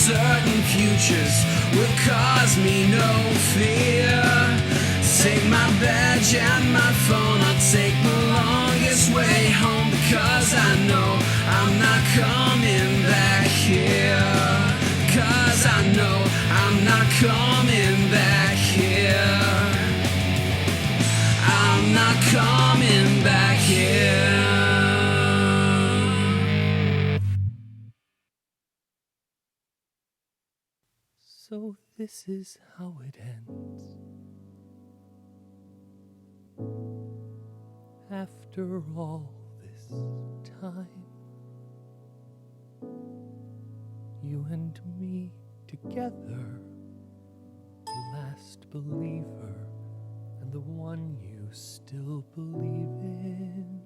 uncertain futures will cause me no fear. Take my badge and my phone, I'll take the longest way home, because I know I'm not coming back here. Cause I know I'm not coming back here. I'm not coming back here. So this is how it ends. After all this time, you and me together, the last believer and the one you still believe in.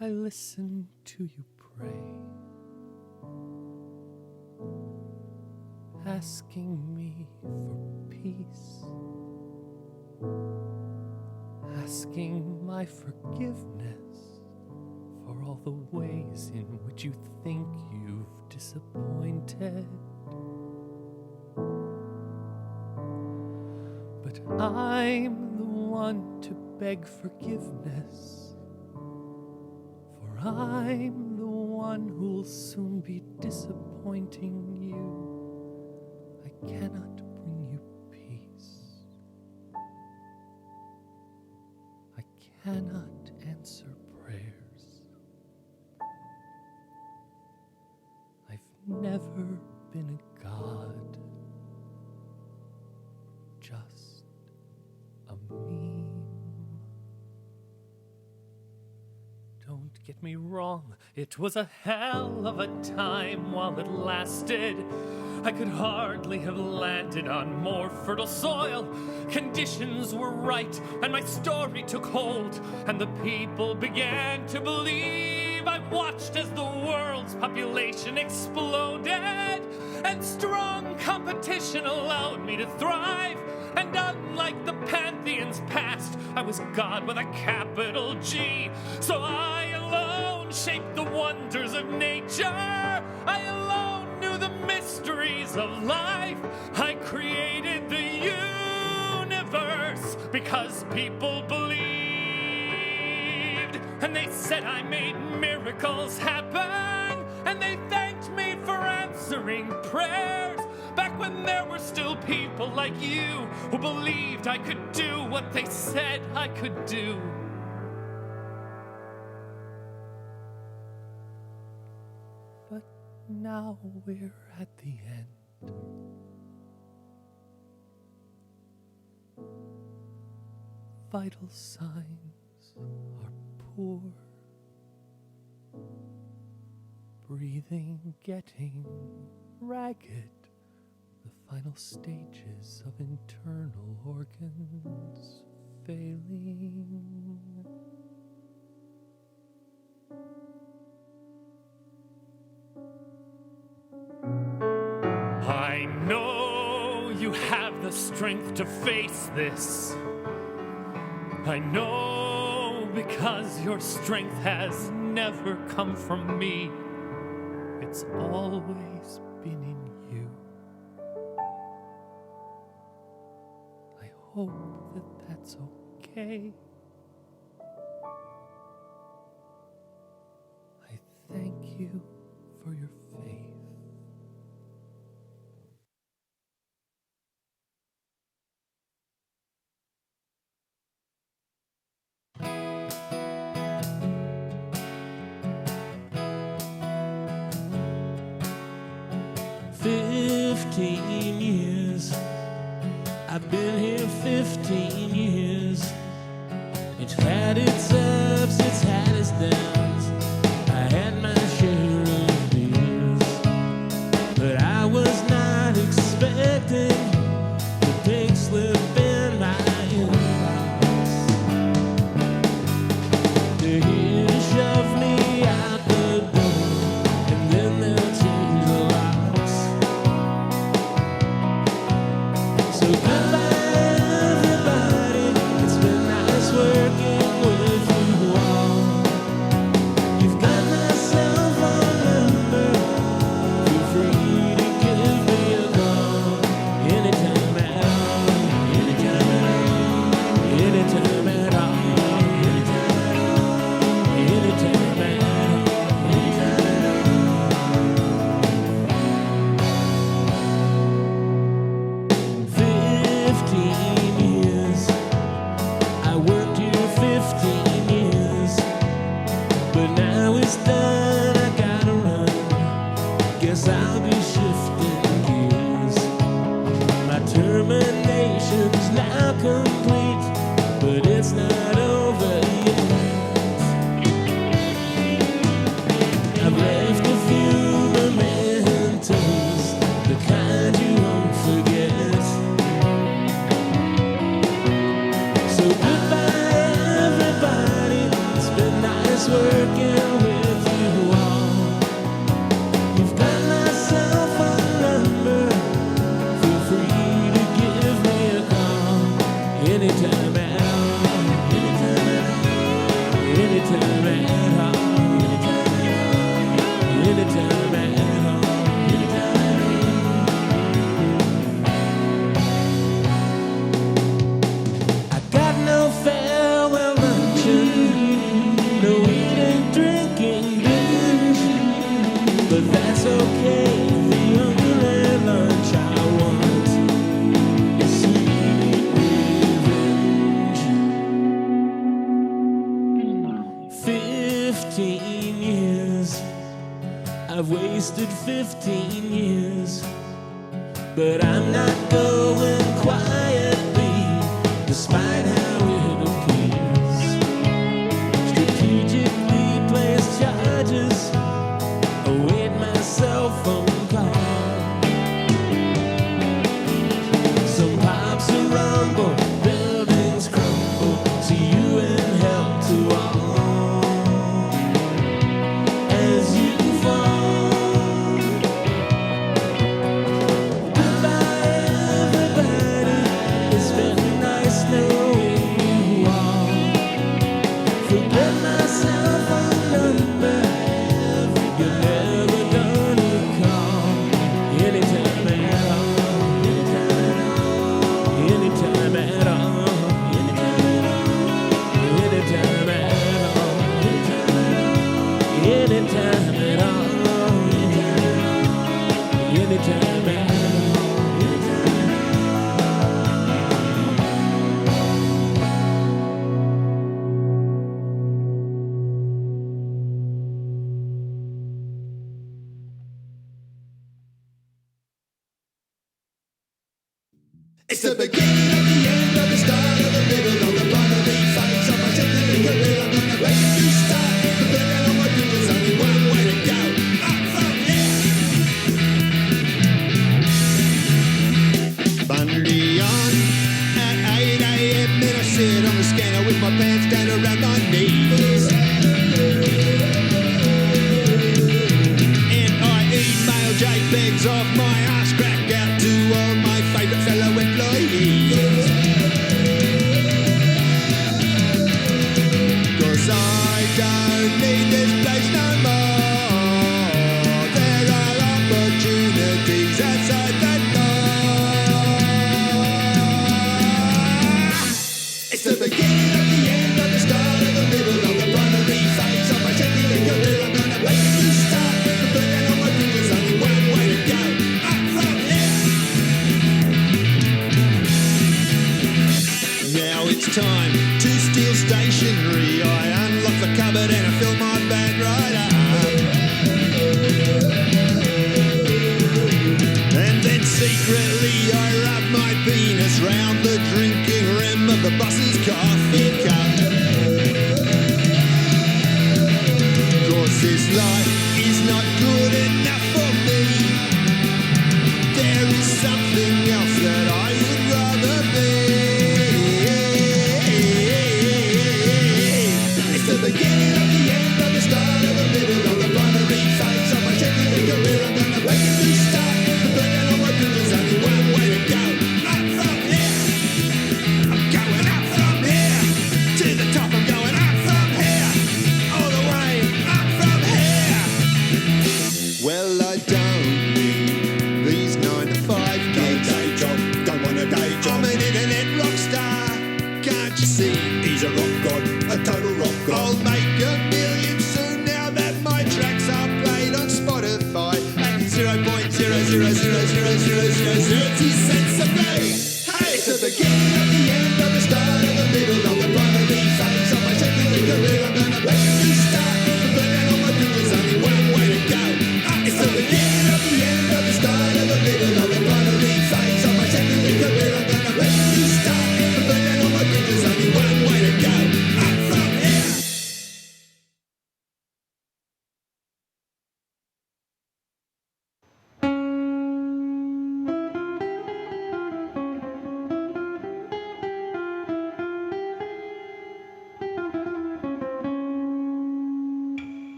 I listen to you pray, asking me for peace, asking my forgiveness for all the ways in which you think you've disappointed. But I'm the one to beg forgiveness, for I'm the one who'll soon be disappointing you. I cannot bring you peace. I cannot answer prayers. I've never been a god, just a meme. Don't get me wrong, it was a hell of a time while it lasted. I could hardly have landed on more fertile soil. Conditions were right, and my story took hold, and the people began to believe. I watched as the world's population exploded, and strong competition allowed me to thrive. And unlike the pantheons past, I was God with a capital G. So I alone shaped the wonders of nature. I alone knew the mysteries of life. I created the universe because people believed. And they said I made miracles happen. And they thanked me for answering prayers. Back when there were still people like you who believed I could do what they said I could do. But now we're at the end. Vital signs are poor. Breathing getting ragged. The final stages of internal organs failing. I know you have the strength to face this. I know because your strength has never come from me. It's always been in you. I hope that that's okay. I thank you for your faith. I've been here 15 years. It's had its ups, it's had its downs. I had my share of beers, but I was not expecting the big slip in my inbox. They're here to shove me out the door, and then they'll change the locks. So goodbye, everybody. It's been nice working with you. but that's okay. The only lunch I want is sweet revenge. 15 years, I've wasted 15 years, but I'm not going quietly, despite how it appears. Strategically placed charges await my cell phone call. Some pops a rumble, buildings crumble. See you in hell to all as you fall. Goodbye, everybody. It's been nice knowing you all. Forget my cell phone number. You're never gonna call. Anytime at all. Anytime at all. Anytime at all. Anytime at all. Anytime at all. It's the beginning of the end of the start of the middle of the binary phase of my technical career. I'm gonna make a new start. The burden on my fingers, only one way to go. Up from here. Bundy on at 8 a.m. Then I sit on the scanner with my pants down around my knees. And I email JPEGs of my ass crack out to all my favourite fellow employees. 'Cause I don't need this place no more. There are opportunities outside that door. It's the beginning of the end of the start of the middle of the binary phase of my technical career. I'm gonna make a new start. The burden on my fingers, only one way to go. Up from here. Now it's time to steal stationery. I unlock the cupboard and I fill my bag right up. And then secretly I rub my penis round the drinking rim of the bus's coffee cup. 'Cause this life is not good enough for me. There is something else that I would rather be. It's the beginning of the end of the start of the middle of the binary phase of my technical career. I'm gonna make a new start. The burden on my fingers, only one way to go. Up from here. I'm going up from here. To the top, I'm going up from here. All the way up from here. Well, I don't need these 9 to 5 gigs. Day job, don't wanna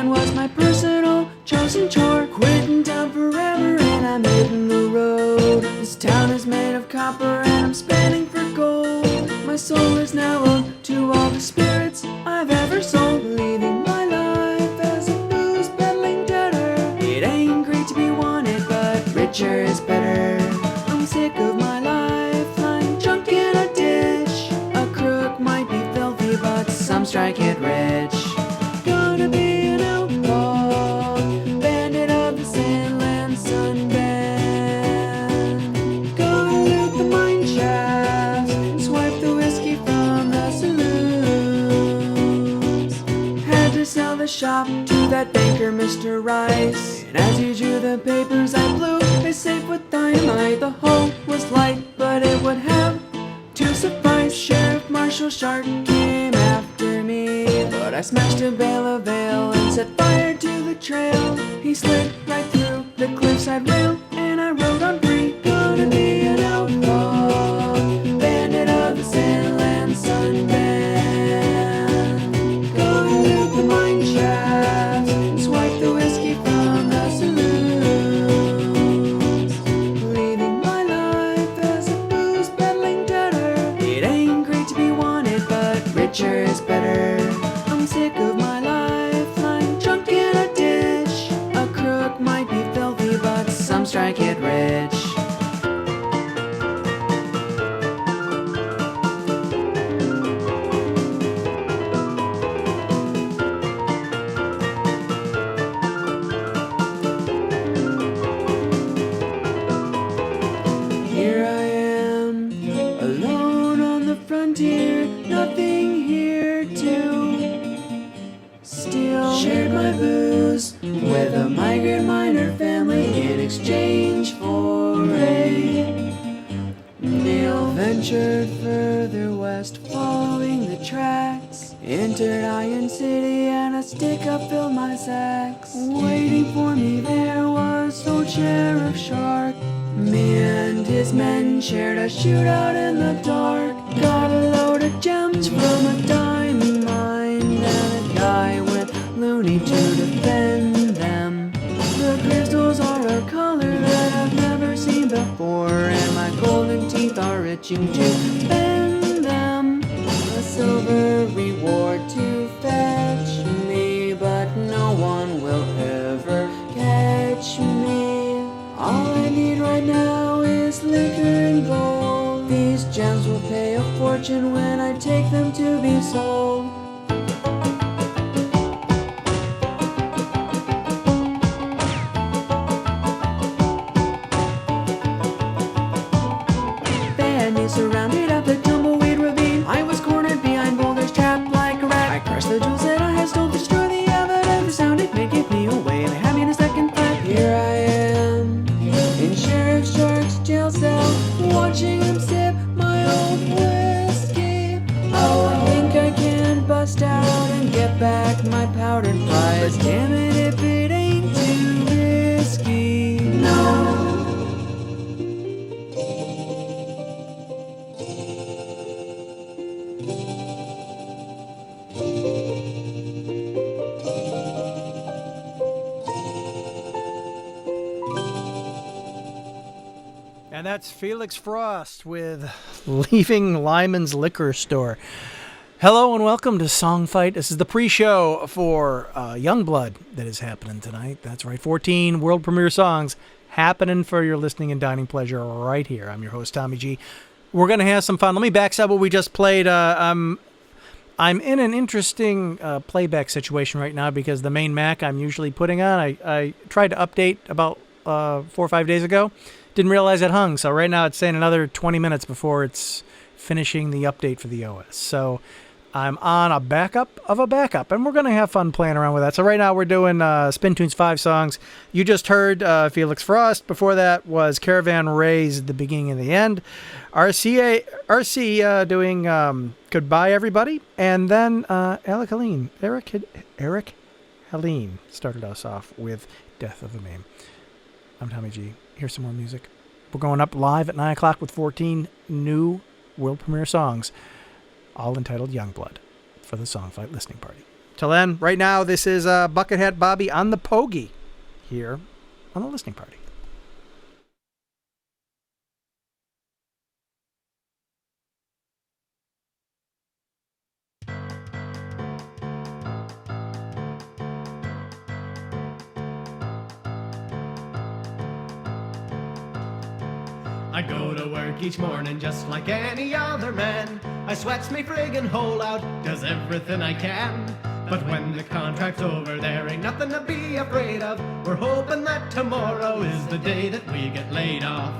man was my personal chosen chore. Quitting town forever and I'm hitting the road. This town is made of copper and I'm spanning for gold. My soul is now owed to all the spirits I've ever sold. Leaving my life as a booze peddling debtor. It ain't great to be wanted, but richer is better. I'm sick of my life lying drunk in a ditch. A crook might be filthy, but some strike it rich. Gonna be an outlaw, bandit of the Sandland Sunband. Gonna loot the mine shafts, swipe the whiskey from the saloons. Had to sell the shop to that banker, Mr. Rice. And as he drew the papers, I blew a safe with dynamite. The hole was light, but it would have to suffice. Sheriff Marshal Shark came after me, but I smashed a bale of ale and set fire to the trail. He slid right through the cliffside rail, and I rode on free. Gonna be an outlaw, bandit of the Sandland Sunband. Gonna loot the mine shafts, swipe the whiskey from the saloons. Leaving my life as a booze peddling debtor. It ain't great to be wanted, but richer is better. I'm sick of my life lying drunk in a ditch. A crook might be filthy, but some strike it rich. Here I am, alone on the frontier, nothing here to steal. Shared my booze with a migrant miner family in exchange for a meal. Ventured further west, following the tracks. Entered Iron City and a stick-up filled my sacks. Waiting for me there was old Sheriff Shark. Me and his men shared a shootout in the dark. Got a load of gems from a diamond mine, and a guy went loony to defend them. The crystals are a color that I've never seen before, and my golden teeth are itching to spend them. A silver reward to fetch me, but no one will ever catch me. All I need right now is liquor and gold. These gems will pay a fortune when I take them to be sold. Bandits surrounded up the tumbleweed ravine. I was cornered behind boulders, trapped like a rat. I crushed the jewels that I had stole, destroy the evidence. The sound it made give me away. They had me in a second flat. Here I am, in Sheriff Shark's jail cell, watching him sip my old whiskey. Oh, I think I can bust out and get back my powdered prize. But damn it if it ain't too risky. No. And that's Felix Frost with Leaving Lyman's Liquor Store. Hello and welcome to Song Fight. This is the pre-show for Youngblood that is happening tonight. That's right, 14 world premiere songs happening for your listening and dining pleasure right here. I'm your host, Tommy G. We're going to have some fun. Let me backside what we just played. I'm in an interesting playback situation right now because the main Mac I'm usually putting on, I tried to update about 4 or 5 days ago. Didn't realize it hung, so right now it's saying another 20 minutes before it's finishing the update for the OS. So I'm on a backup of a backup, and we're going to have fun playing around with that. So right now we're doing Spin Tunes 5 songs. You just heard Felix Frost. Before that was Caravan Ray's The Beginning and the End. RC doing Goodbye Everybody. And then Eric Helene started us off with Death of a Meme. I'm Tommy G. Here's some more music. We're going up live at 9 o'clock with 14 new world premiere songs, all entitled Youngblood, for the Song Fight listening party. Till then, right now, this is Buckethead Bobby on the Pogie here on the Listening Party. I go to work each morning just like any other man. I sweats me friggin' hole out, does everything I can. But when the contract's over, there ain't nothing to be afraid of. We're hoping that tomorrow is the day that we get laid off.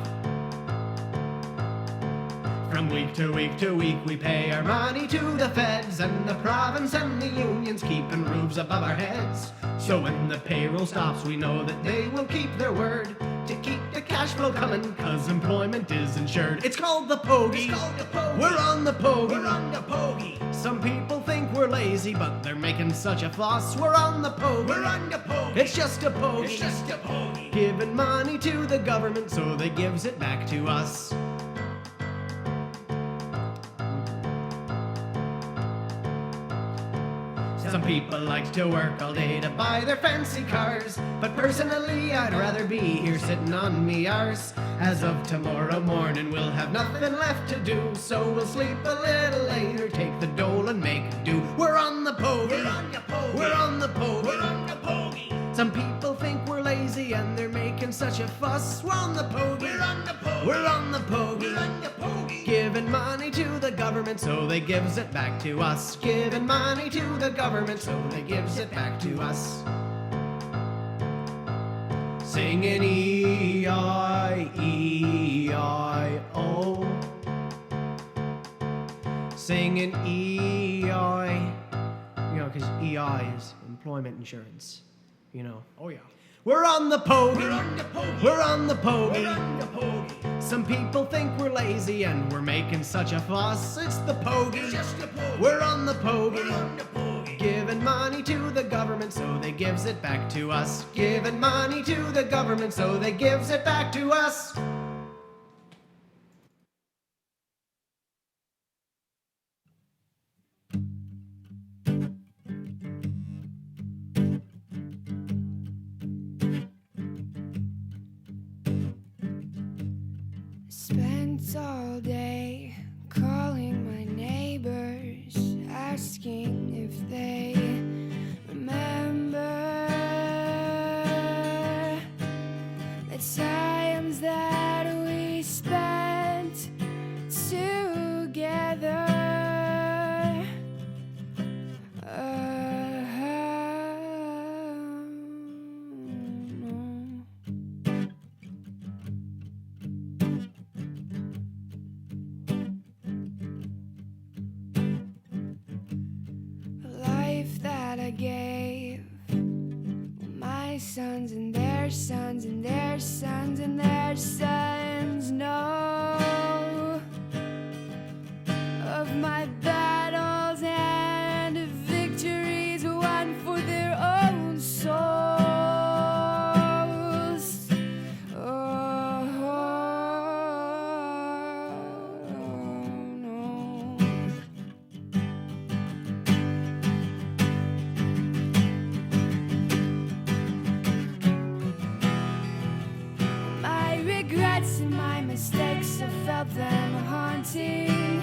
From week to week to week, we pay our money to the feds, and the province and the unions keeping roofs above our heads. So when the payroll stops, we know that they will keep their word to keep the cash flow coming, cause employment is insured. It's called the Pogie. We're on the Pogie. Some people think we're lazy, but they're making such a fuss. We're on the Pogie. It's just a Pogie. Giving money to the government so they gives it back to us. Some people like to work all day to buy their fancy cars, but personally I'd rather be here sitting on me arse. As of tomorrow morning we'll have nothing left to do, so we'll sleep a little later, take the dole and make do. We're on the Pogie. We're on the Pogie. Some people think we're lazy and they're making such a fuss. We're on the Pogie. We're on the Pogie. Giving money to the government so they gives it back to us. Giving money to the government so they gives it back to us. Singing E-I-E-I-O. Singing E-I. You know, because EI is employment insurance. You know. Oh yeah. We're on the Pogie. We're on the Pogie. Some people think we're lazy and we're making such a fuss. It's the Pogie. We're on the Pogie. Giving money to the government so they gives it back to us. Giving money to the government so they gives it back to us. Spent all day calling my neighbors, asking if they remember the times that we spent together. I gave my sons and their sons and their sons and their sons know of my battles and victories won for their own souls. Oh, no. Regrets and my mistakes, I felt them haunting.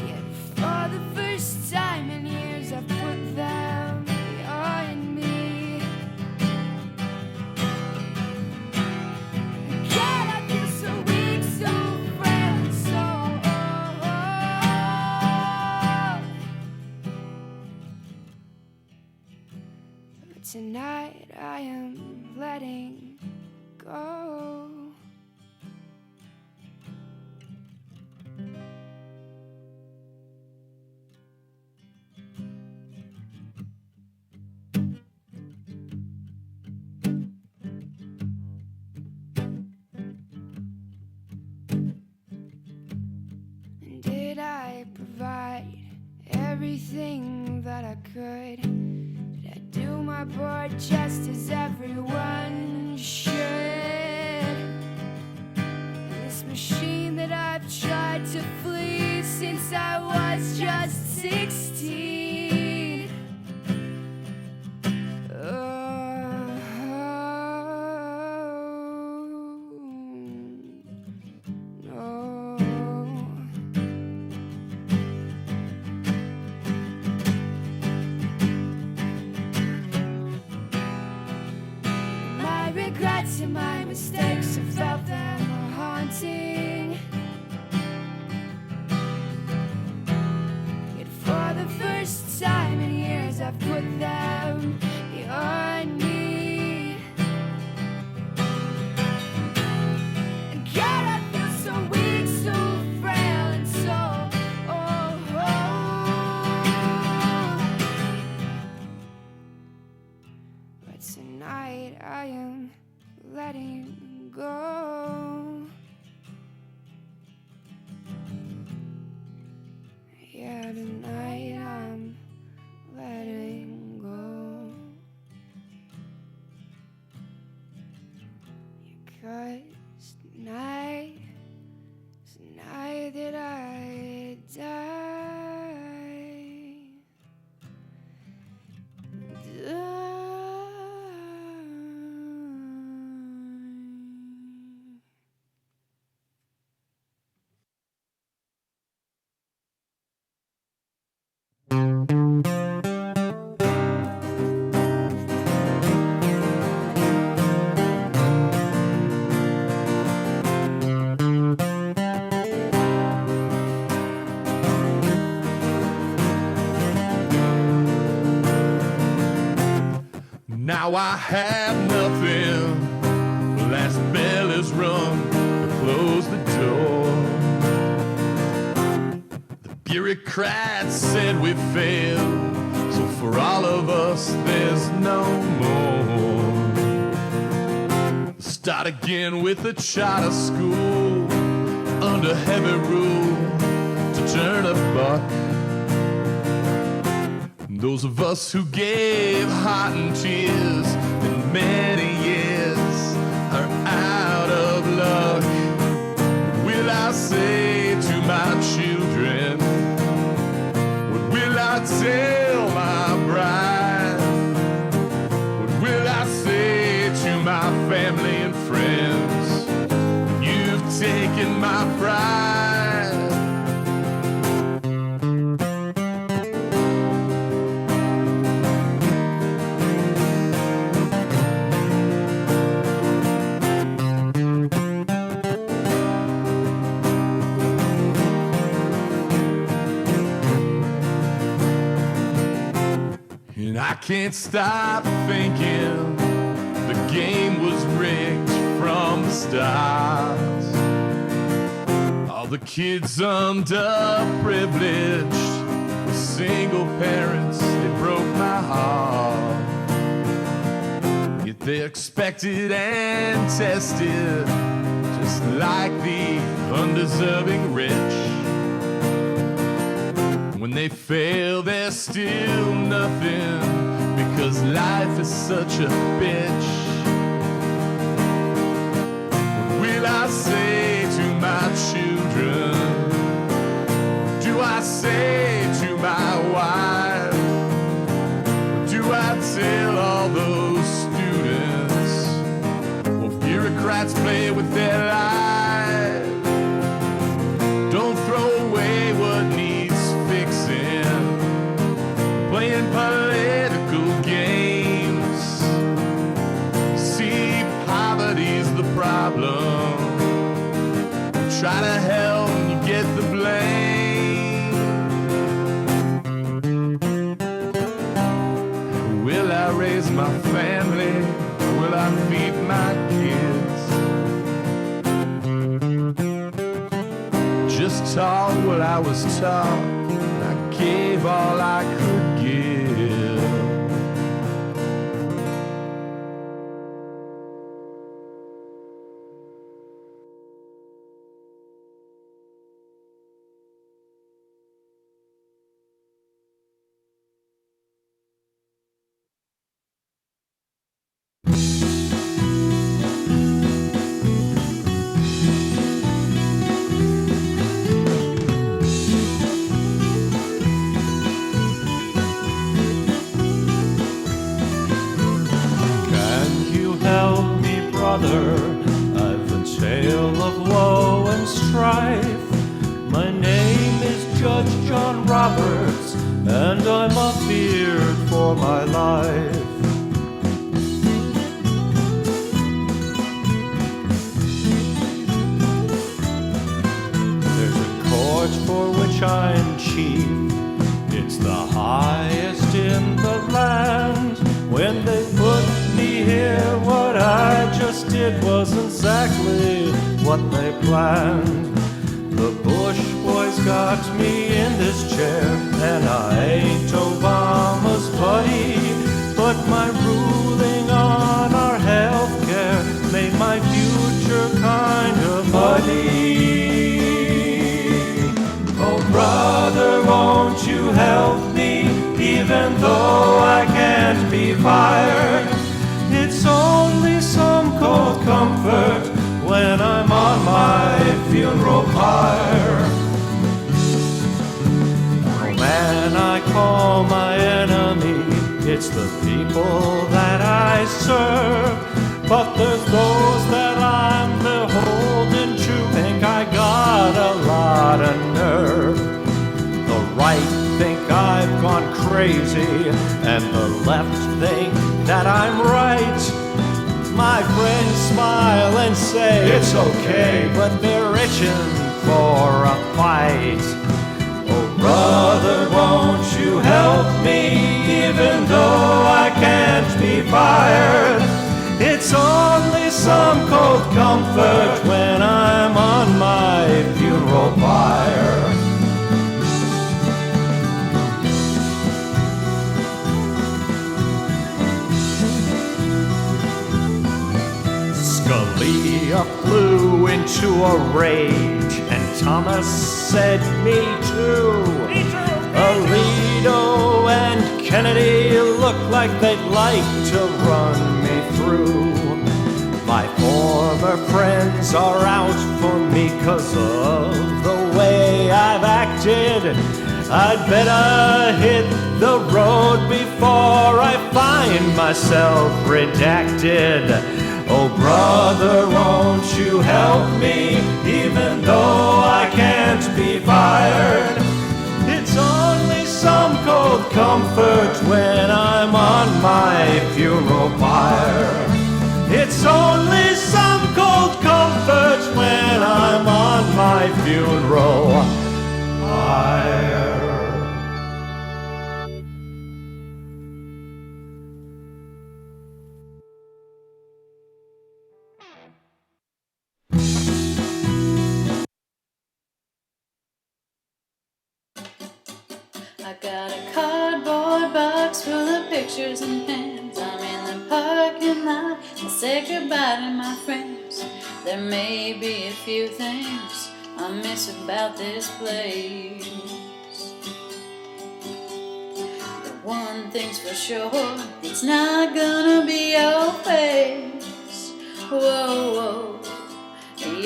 Yet for the first time in years I put them behind me. God, I feel so weak, so frail, and so old. But tonight I am letting go. And did I provide everything that I could? Did I do my part just as everyone should? And this machine that I've tried to fleece since I was just 16. No. My regrets and my mistakes, I felt them haunting. Yet for the first time in years, I've put them beyond me. And God, I feel so weak, so frail, and so but tonight I am letting go. Yeah, tonight I'm letting go. Because tonight is the night that I die. Now I have nothing. The last bell is rung to close the door. The bureaucrats said we failed, so for all of us there's no more. Start again with a charter school under heavy rule to turn a buck. Those of us who gave heart and tears in many years are out of luck. Will I say to my children? What will I tell my bride? What will I say to my family and friends? You've taken my pride. And I can't stop thinking the game was rigged from the start. All the kids underprivileged, single parents, they broke my heart. Yet they're expected and tested, just like the undeserving rich. When they fail, they're still nothing, because life is such a bitch. What will I say to my children? Do I say to my wife? Do I tell all those students? Well, bureaucrats play with their lives. Don't throw away what needs fixing, playing political games. See, poverty's the problem. Try to help and you get the blame. Will I raise my family? Will I feed my kids? Just taught what I was taught. I gave all I could give. for my life. There's a court for which I'm chief. It's the highest in the land. When they put me here, what I just did wasn't exactly what they planned. The Bush boys got me in this chair, and I ain't Obama's buddy, but my ruling on our health care made my future kind of muddy. Oh brother, won't you help me, even though I can't be fired? It's only some cold comfort when I'm on my funeral pyre. Oh man, I call my enemy, it's the people that I serve. But there's those that I'm beholden to, think I got a lot of nerve. The right think I've gone crazy, and the left think that I'm right. My friends smile and say it's okay, but they're itching for a fight. Oh brother, won't you help me, even though I can't be fired? It's only some cold comfort when I'm on my funeral pyre. Scalia flew into a rage, and Thomas said, me too. Alito and Kennedy look like they'd like to run me through. My former friends are out for me 'cause of the way I've acted. I'd better hit the road before I find myself redacted. Oh brother, won't you help me, even though I can't be fired? It's only some cold comfort when I'm on my funeral pyre. It's only some cold comfort when I'm on my funeral pyre. I got a cardboard box full of pictures and pens. I'm in the parking lot. I say goodbye to my friends. There may be a few things I miss about this place. But one thing's for sure, it's not gonna be your face. Whoa, whoa,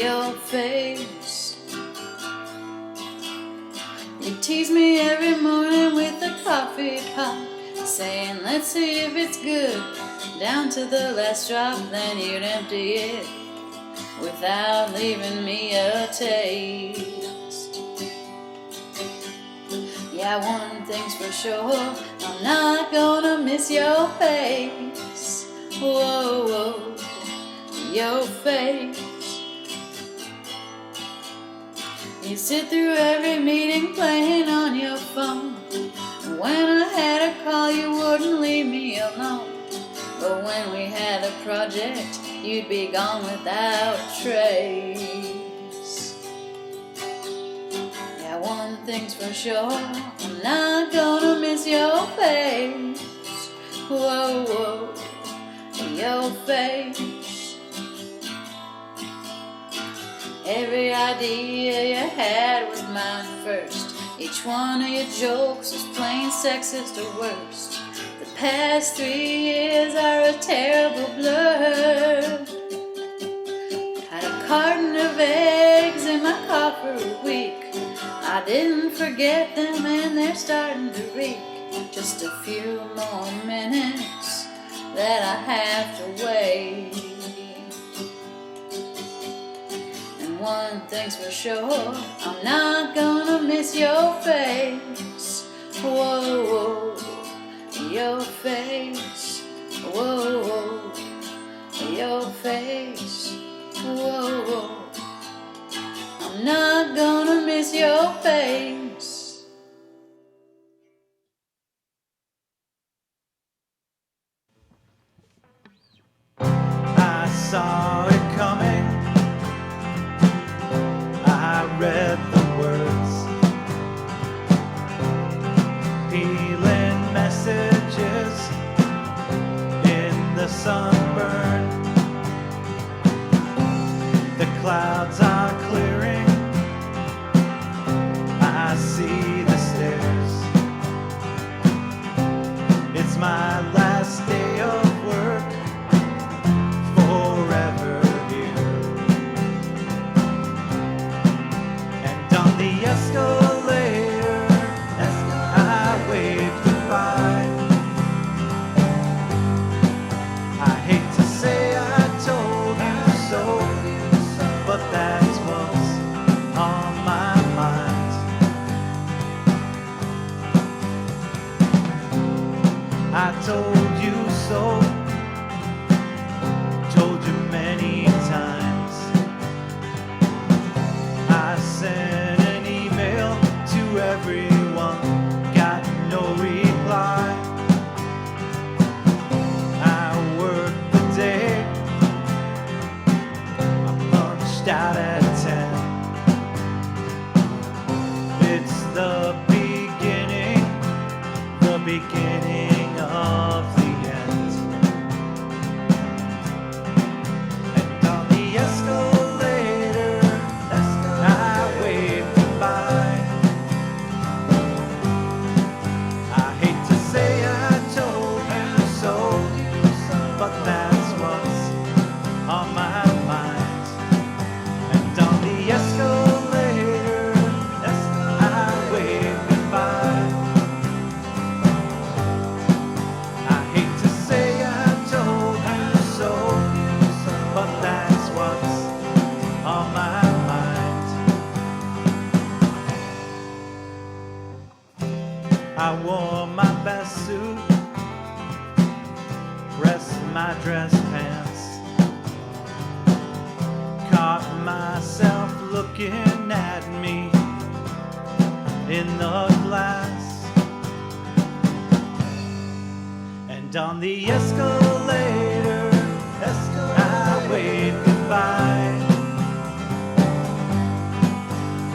your face. You tease me every morning with a coffee pot, saying let's see if it's good, down to the last drop, then you'd empty it without leaving me a taste. Yeah, one thing's for sure, I'm not gonna miss your face. Whoa, whoa, your face. You sit through every meeting playing on your phone. When I had a call, you wouldn't leave me alone. But when we had a project, you'd be gone without a trace. Yeah, one thing's for sure, I'm not gonna miss your face. Whoa, whoa, your face. Every idea you had was mine first. Each one of your jokes was plain sexist or worst. The past 3 years are a terrible blur. Had a carton of eggs in my car for a week. I didn't forget them and they're starting to reek. Just a few more minutes that I have to wait. One thing's for sure, I'm not gonna miss your face. Whoa, whoa, your face. Whoa, whoa, your face. Whoa, whoa. I'm not gonna miss your face. I saw it coming. I read the words, peeling messages in the sunburn. The clouds are clearing. I see the stairs. It's my last day of work, forever here. And on the escalator, I wave goodbye. I hate to say I told you so, but that's what's on my mind. I told you so, told you many times. I sent an email to everyone, got no reply. I worked the day, I punched out at 10. It's the beginning of the end. And on the escalator, I wave goodbye. I hate to say I told you so, but that's what's on my mind. And on the escalator, I wave goodbye. I hate to say I told you so, but that's what's on my mind. I wore my best suit, pressed my dress pants, caught myself looking at me in the glass. And on the escalator, I wave goodbye.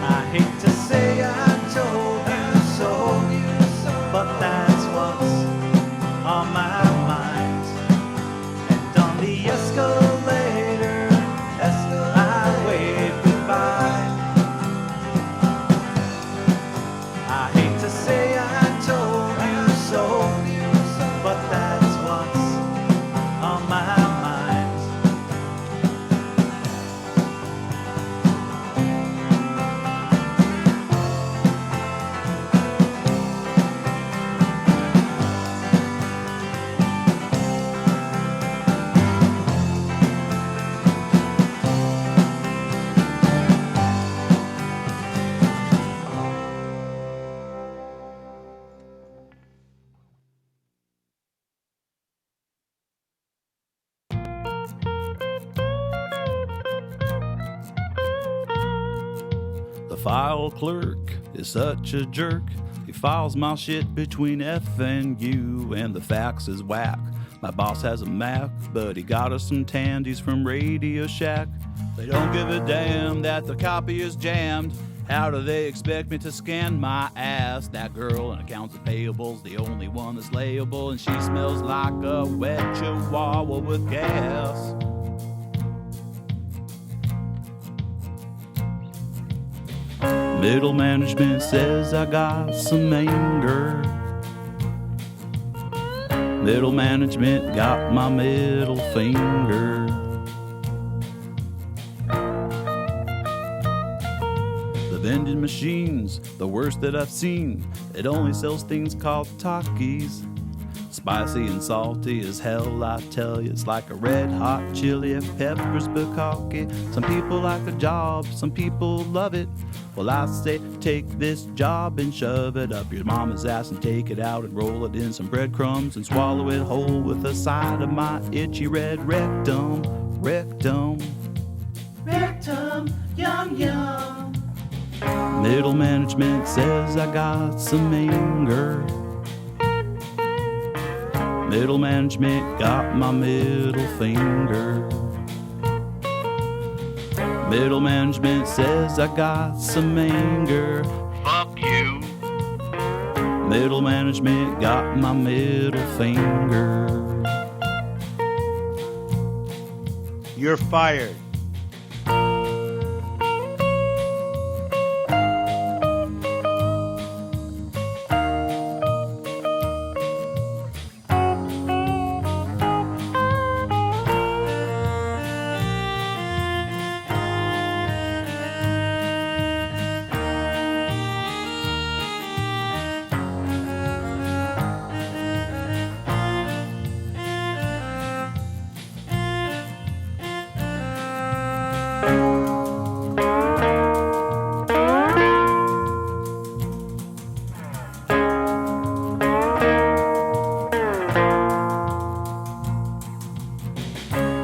I hate to say I told you so, but that's what's on my mind. And on the escalator, I wave goodbye. I hate to say I told you so, but that's what's on my mind. The file clerk is such a jerk. He files my shit between F and U, and the fax is whack. My boss has a Mac, but he got us some Tandies from Radio Shack. They don't give a damn that the copy is jammed. How do they expect me to scan my ass? That girl in accounts payable's the only one that's layable, and she smells like a wet chihuahua with gas. Middle management says I got some anger. Middle management got my middle finger. The vending machines, the worst that I've seen. It only sells things called Takis. Spicy and salty as hell, I tell you. It's like a red hot chili if peppers bukkake. Some people like a job, some people love it. Well, I say take this job and shove it up your mama's ass and take it out and roll it in some breadcrumbs and swallow it whole with a side of my itchy red rectum. Rectum. Rectum, yum yum. Middle management says I got some anger. Middle management got my middle finger. Middle management says I got some anger. Fuck you. Middle management got my middle finger. You're fired.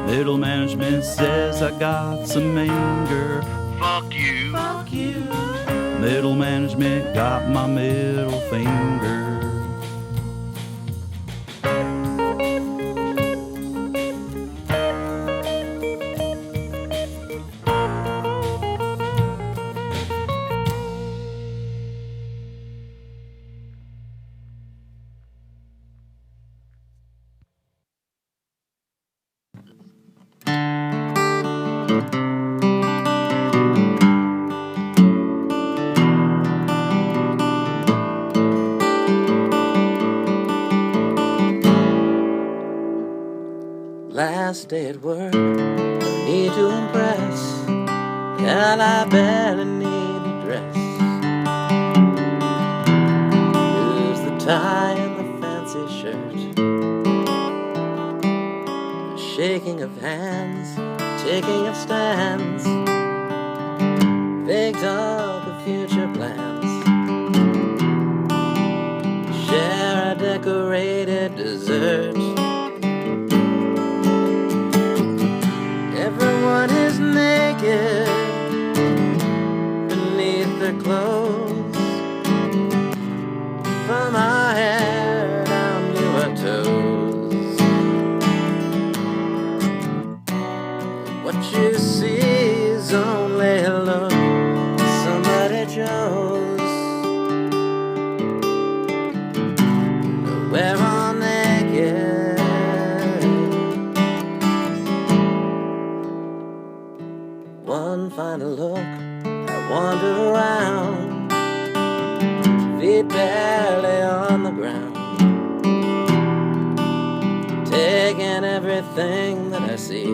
Middle management says I got some anger. Fuck you. Fuck you. Middle management got my middle finger. Last day at work, no need to impress. Girl, I barely need a dress. Use the tie and the fancy shirt. A shaking of hands, taking of stands. Vague talk of future plans. Share a decorated dessert. Everyone is naked beneath their clothes. From our hair down to our toes. What you see is only a look somebody chose. We're all naked. One final look, I wander around, feet barely on the ground, taking everything that I see.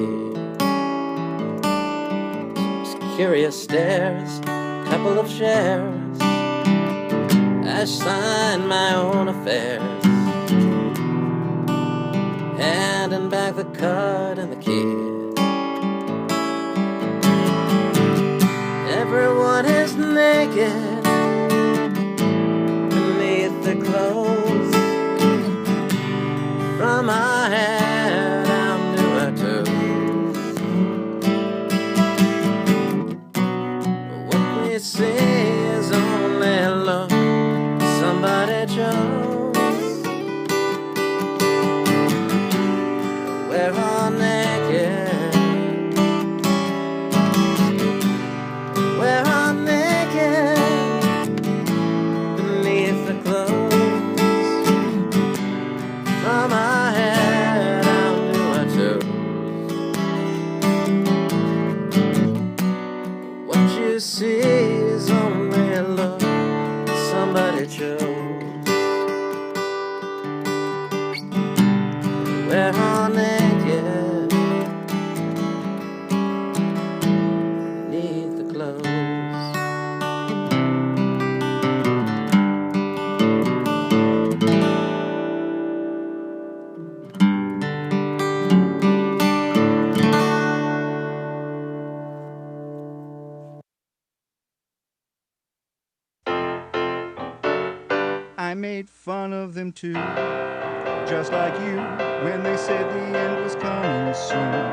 Just curious stares, couple of shares, I sign my own affairs, handing back the card and the key. Everyone is naked beneath their clothes. From our hair down to our toes. What we see is only a look somebody chose. We're all naked. We're all naked. I made fun of them too, just like you, when they said the end was coming soon.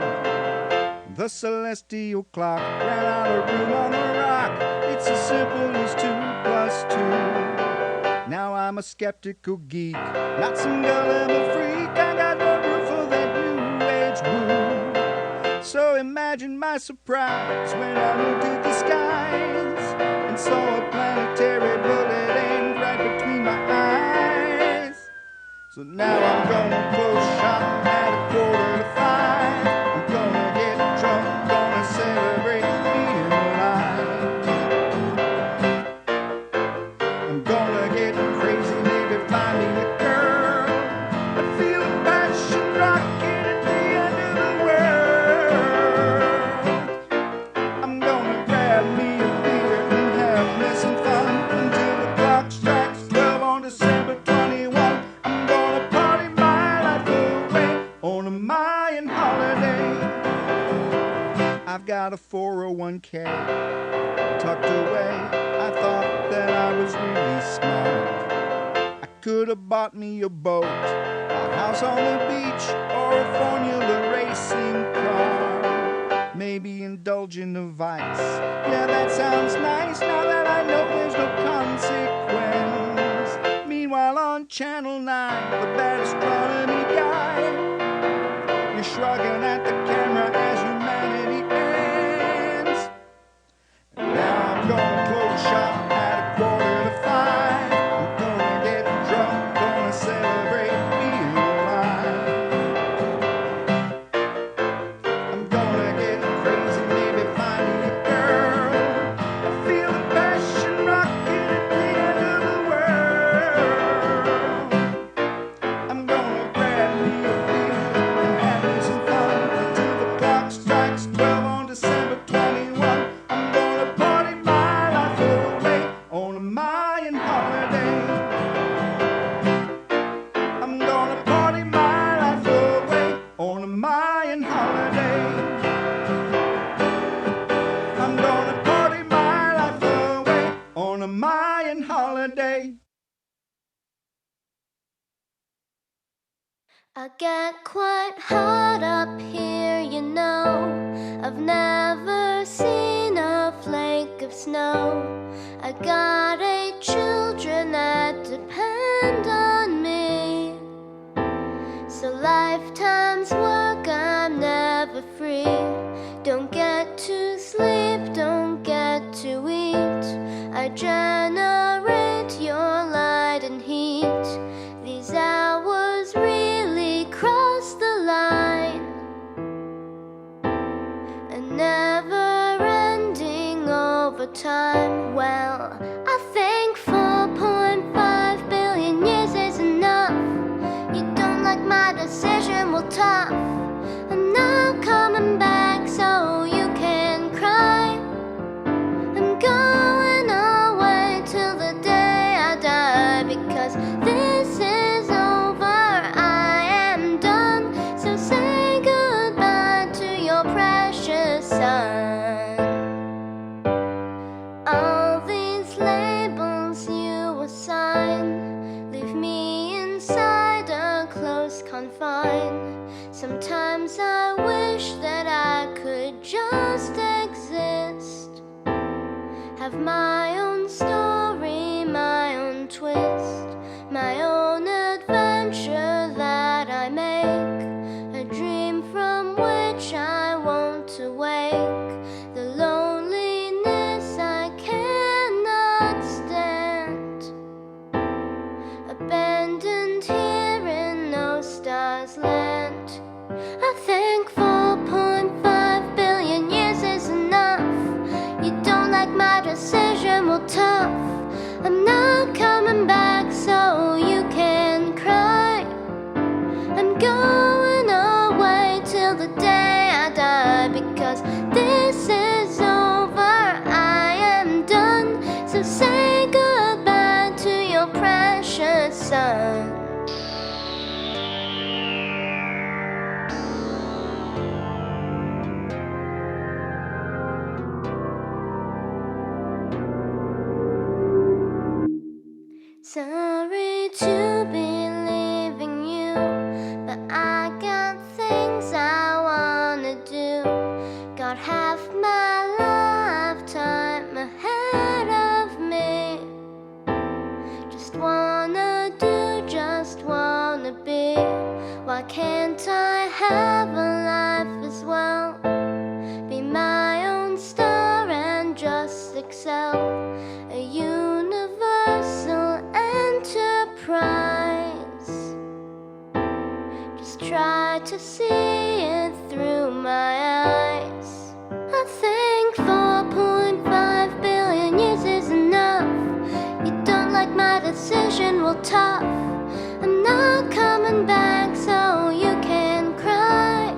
The celestial clock ran out of room on the rock. It's as simple as 2 + 2. Now I'm a skeptical geek, not some gullible freak. I got no room for that new age woo. So imagine my surprise when I looked at the skies and saw a planetary bullet aimed right between my eyes. So now I'm gonna close shop at 4:45. I'm gonna get drunk, gonna celebrate being alive. I'm gonna get crazy, maybe find me a girl. I feel a passion rocking at the end of the world. I'm gonna grab me a beer and have me some fun until the clock strikes 12 on December 21. I'm gonna party my life away on a Mayan holiday. I've got a 401k tucked away. I thought that I was really smart. I could have bought me a boat, a house on the beach, or a Formula racing car. Maybe indulge in the vice. Yeah, that sounds nice now that I know there's no consequence. Meanwhile on Channel 9, the bad astronomy guy, you're shrugging at the camera as humanity ends. And now I'm gonna close shop at 4:45. I'm gonna get drunk, gonna celebrate being alive. I'm gonna get crazy, maybe find me a girl. I feel the passion rocking at the end of the world. I'm gonna grab me a beer and have me some fun until the clock strikes 12 on December 21. I'm gonna party my life away on a Mayan holiday. I'm gonna party my life away on a Mayan holiday. I'm gonna party my life away on a Mayan holiday. I get quite hot up here, you know. I've never seen a flake of snow. I got 8 children that depend on me. So lifetime's work, I'm never free. Don't get to sleep, don't get to eat. I generate your light and heat. These hours really cross the line. A never-ending overtime. Well, I think 4.5 billion years is enough. You don't like my decision, well, tough. I'm not coming back so you can cry. I'm going away till the day I die, because this is over, I am done. So say goodbye to your precious son. All these labels you assign leave me inside a close confine. Sometimes I wish that I could just exist, have my own story, my own twist, my own adventure that I make, a dream from which I want to wake. The loneliness I cannot stand, abandoned here in no stars land. I think 4.5 billion years is enough. You don't like my decision, well, tough. I'm not coming back so you can cry. I'm going away till the day I die, because this is over, I am done. So say goodbye to your precious son. Sorry to be leaving you, but I got things I wanna do. Got half my lifetime ahead of me. Just wanna do, just wanna be. Why can't I have a life as well? Be my own star and just excel. A universal enterprise. Just try to see it through my eyes. I think 4.5 billion years is enough. You don't like my decision, well tough. I'm not coming back so you can cry.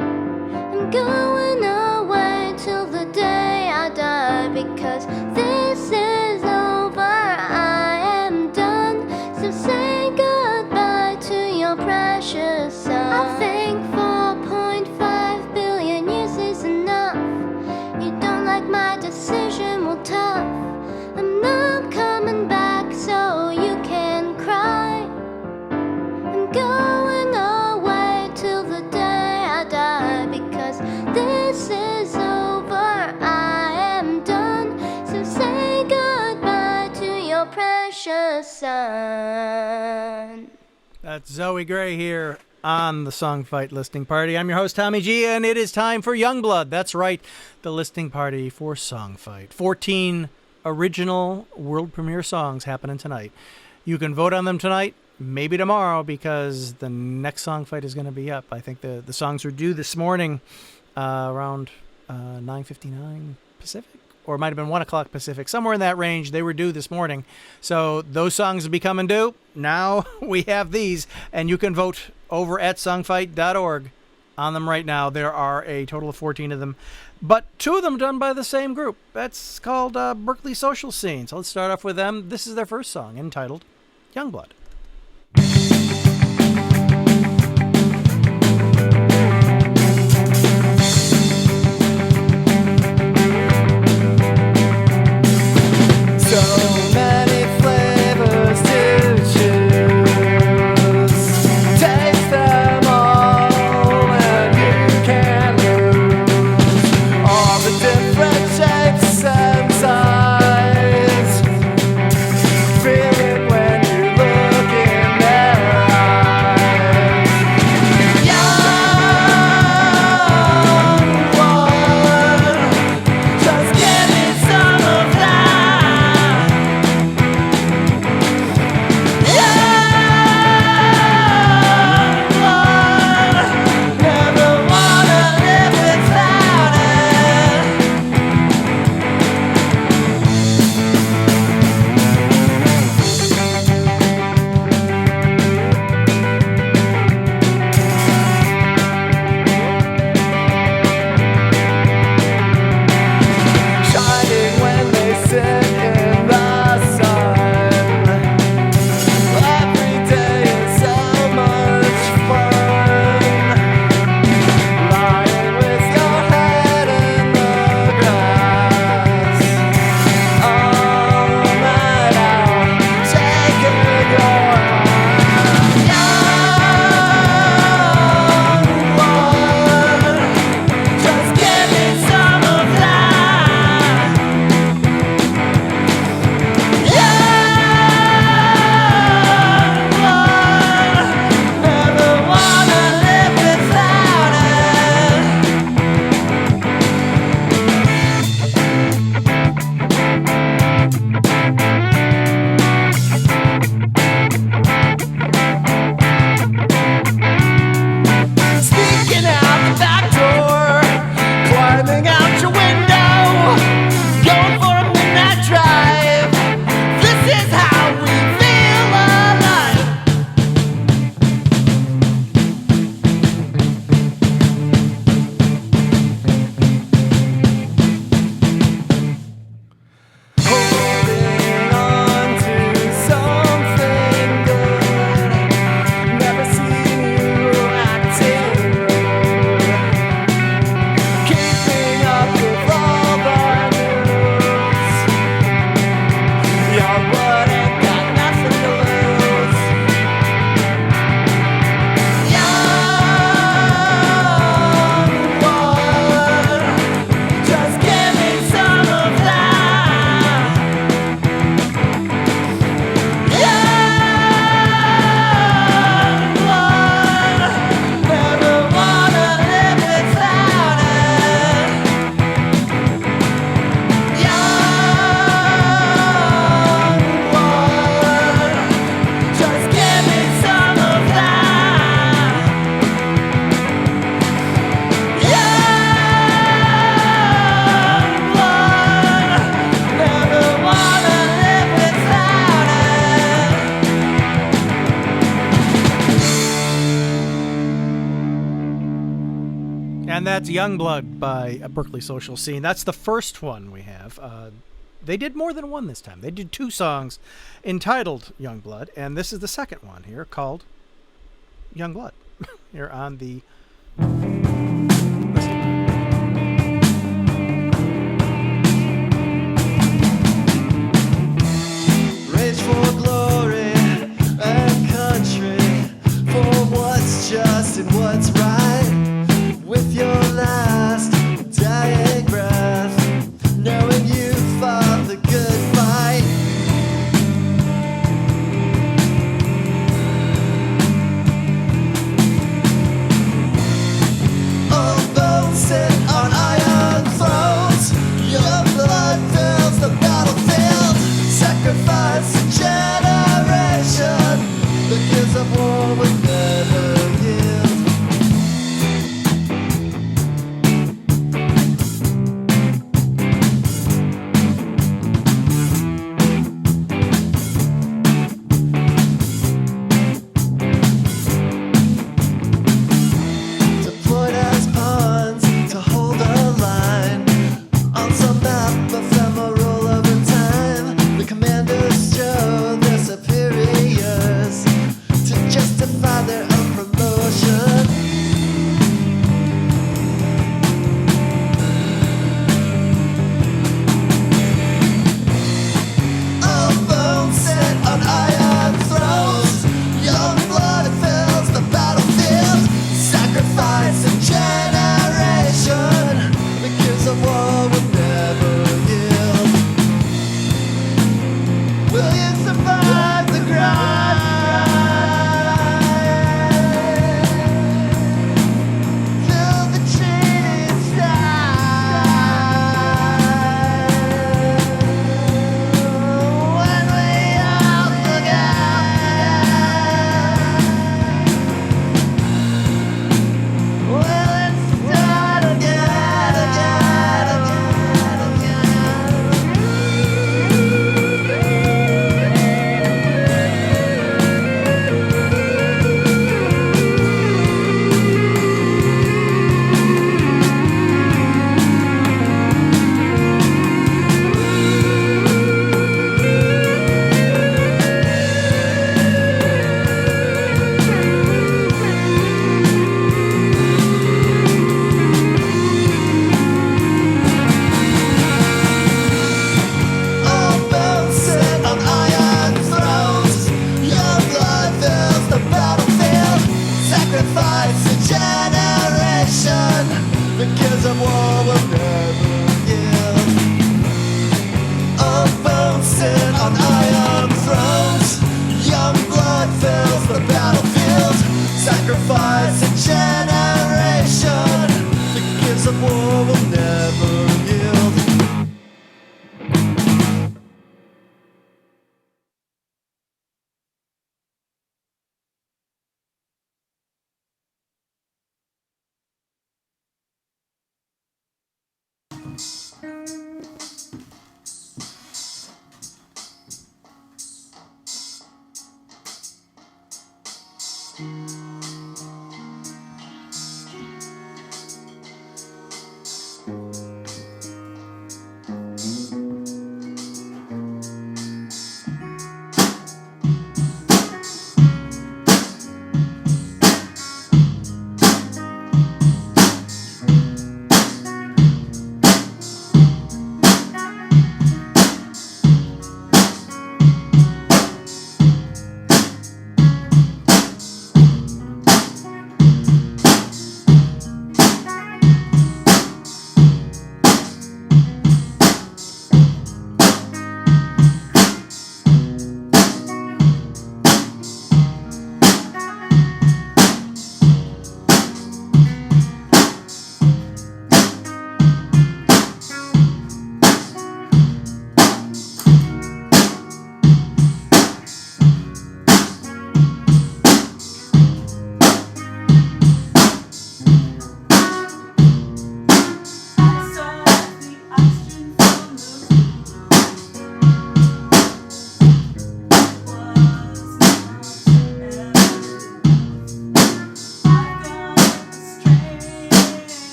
I'm going away till the day I die, because this is over, I am done. So say goodbye to your precious son. I think 4.5 billion years is enough. You don't like my decision, well tough. I'm not coming back so you can cry. I'm going away till the day I die, because this is over, I am done. So say goodbye to your precious son. That's Zoe Gray here on the Song Fight Listening Party. I'm your host, Tommy G, and it is time for Youngblood. That's right, the listening party for Song Fight. 14 original world premiere songs happening tonight. You can vote on them tonight, maybe tomorrow, because the next Song Fight is going to be up. I think the songs were due this morning around 9:59 Pacific, or it might have been 1 o'clock Pacific, somewhere in that range. They were due this morning. So those songs will be coming due. Now we have these, and you can vote over at songfight.org on them right now. There are a total of 14 of them, but 2 of them done by the same group. That's called Berkeley Social Scene. So let's start off with them. This is their first song, entitled Youngblood. So many flavors to choose. Taste them all and you can lose all the different shapes and size. Feel it when you look That's Youngblood by Berkeley Social Scene. That's the first one we have. They did more than one this time. They did 2 songs entitled Youngblood, and this is the second one here called Youngblood. Here on the... Rage for glory and country, for what's just and what's right. With your last dying breath, knowing you fought the good fight. Oh,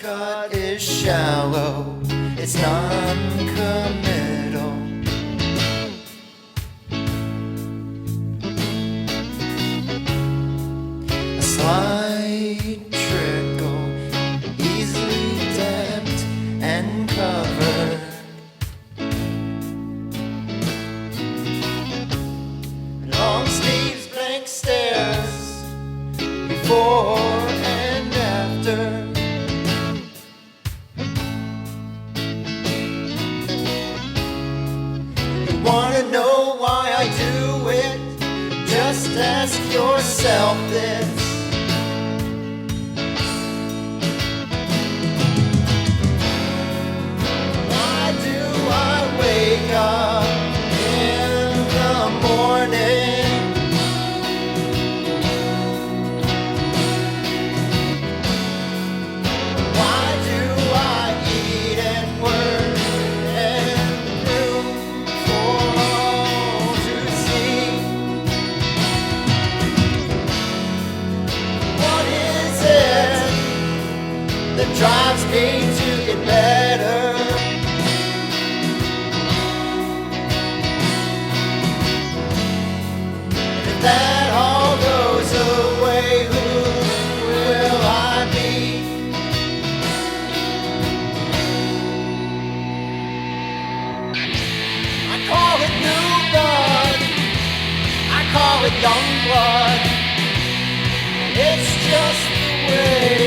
cut is shallow, it's non-committal. A slight trickle, easily damped and covered. Long sleeves, blank stares, before and after. You wanna know why I do it? Just ask yourself this. Why do I wake up in the morning? Why do I eat and work and room for all to see? What is it that drives me to get better? If that all goes away, who will I be? I call it new blood, I call it young blood. It's just the way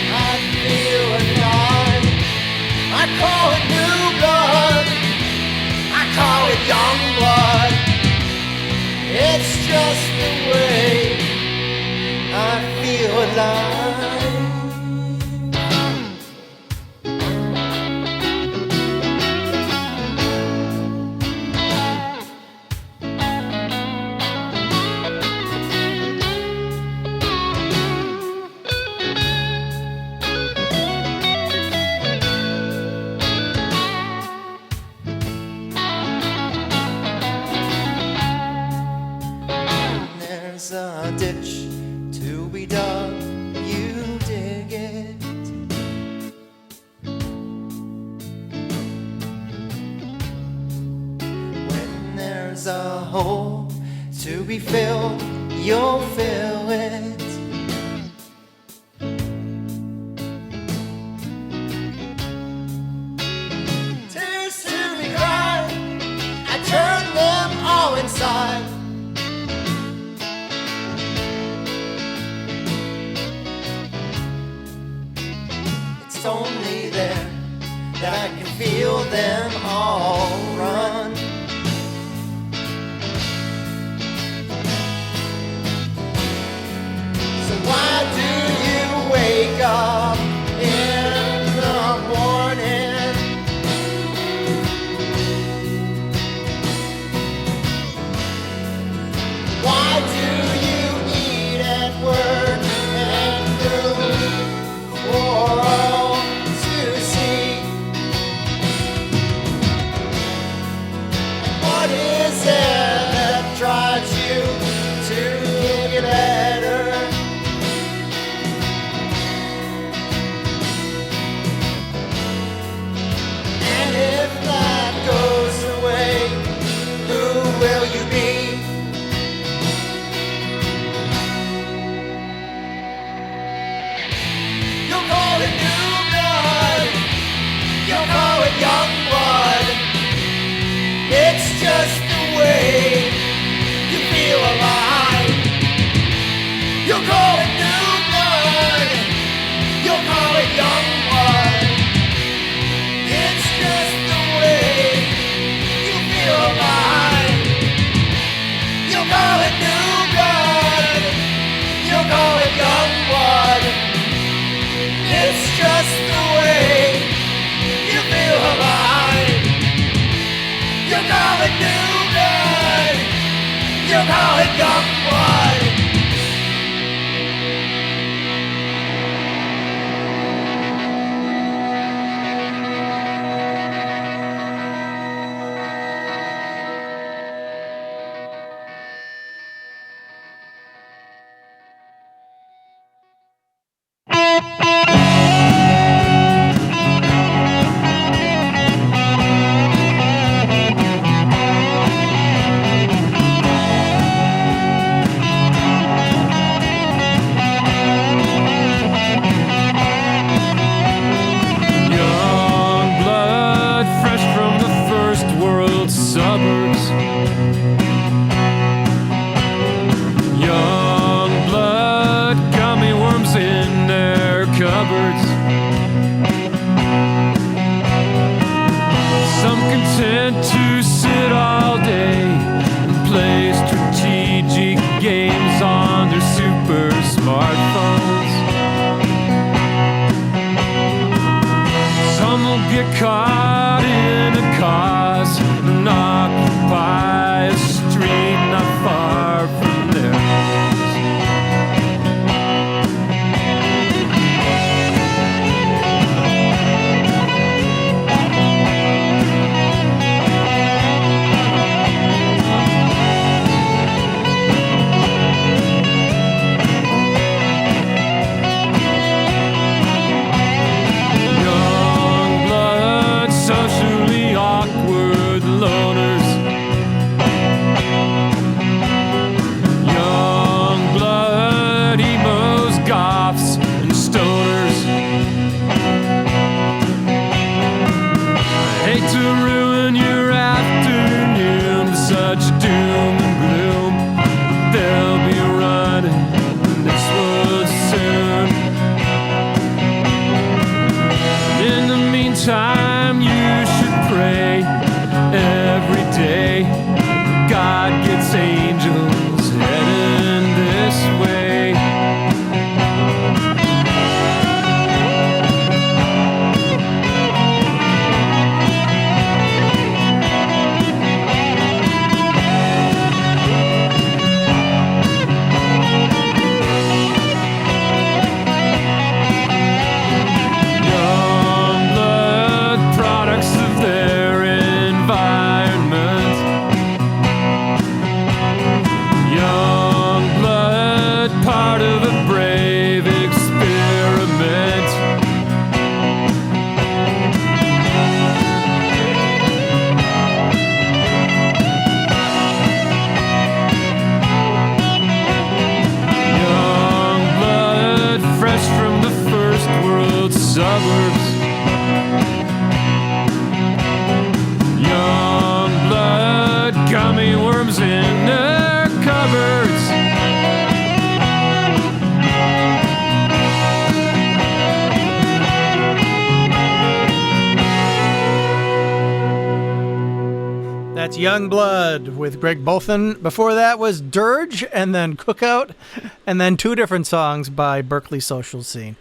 I feel alive. I call it new blood, I call it young blood. It's just the way I feel alive. There's a ditch to be dug, you dig it. When there's a hole to be filled, you'll fill it. Tears to be cried, I turn them all inside. It's only there that I can feel them all run. So why do you wake up in the morning? Why do you eat and work and do for all to see? What is it that drives you to get better? And if that goes away, who will you be? You'll call it new blood, you'll call it young blood. It's just the way you feel alive. You'll call it new blood, you'll call it young blood. It's just the way you feel alive. You'll call it new blood, you'll call it young blood. It's just the way you feel alive. You call it new blood, you call it young blood. Westworld suburbs. Young blood, gummy worms in their cupboards. That's Young Blood with Greg Bothan. Before that was Dirge, and then Cookout, and then two different songs by Berkeley Social Scene.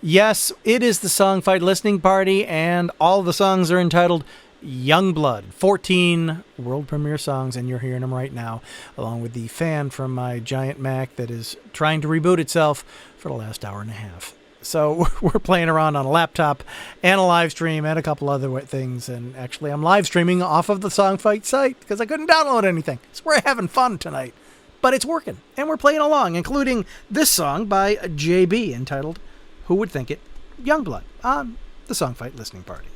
Yes, it is the Songfight listening party, and all the songs are entitled Young Blood. 14 world premiere songs, and you're hearing them right now, along with the fan from my giant Mac that is trying to reboot itself for the last hour and a half. So we're playing around on a laptop and a live stream and a couple other things. And actually, I'm live streaming off of the Songfight site because I couldn't download anything. So we're having fun tonight. But it's working. And we're playing along, including this song by JB entitled Who Would Think It? Youngblood on the Songfight listening party.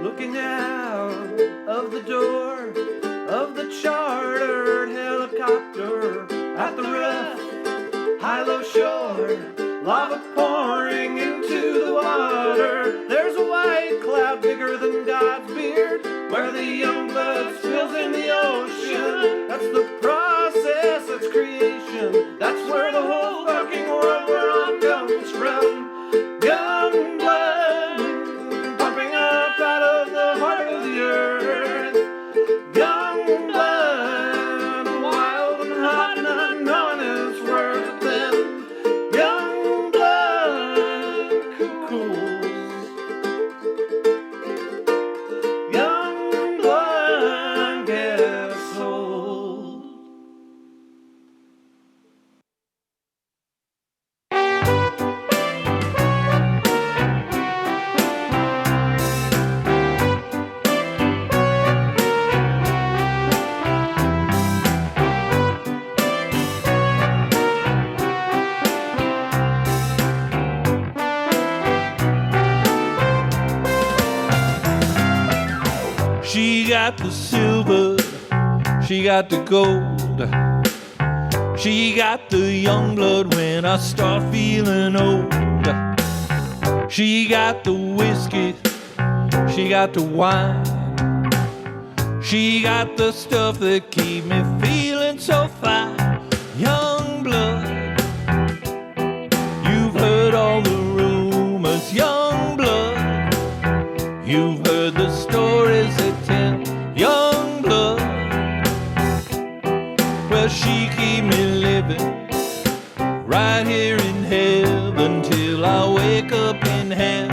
Looking out of the door of the chartered helicopter at the rough high-low shore, lava pouring into the water. There's a white cloud bigger than God's beard, where the young blood spills in the ocean. That's the process, that's creation. That's where the whole fucking world we're on comes from. Young blood pumping up out of the heart of the earth. Young blood, wild and hot, not knowing its worth. Then young blood cools. Young blood gets old. got the silver, she got the gold. She got the young blood when I start feeling old. She got the whiskey, she got the wine. She got the stuff that keep me feeling so fine. Young blood, you've heard all the rumors. Young blood, you've heard the stories they tell. Young blood, well, she keep me living right here in heaven till I wake up in hell.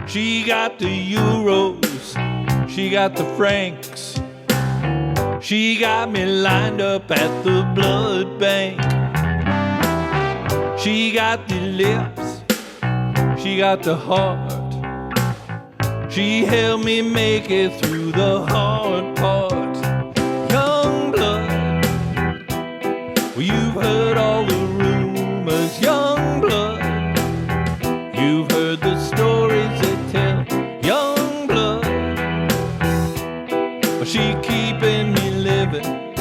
She got the euros, she got the francs. She got me lined up at the blood bank. She got the lips, she got the heart. She helped me make it through the hard part. Young blood, well, you've heard all the rumors. Young blood, you've heard the stories they tell. Young blood, well, she keeping me living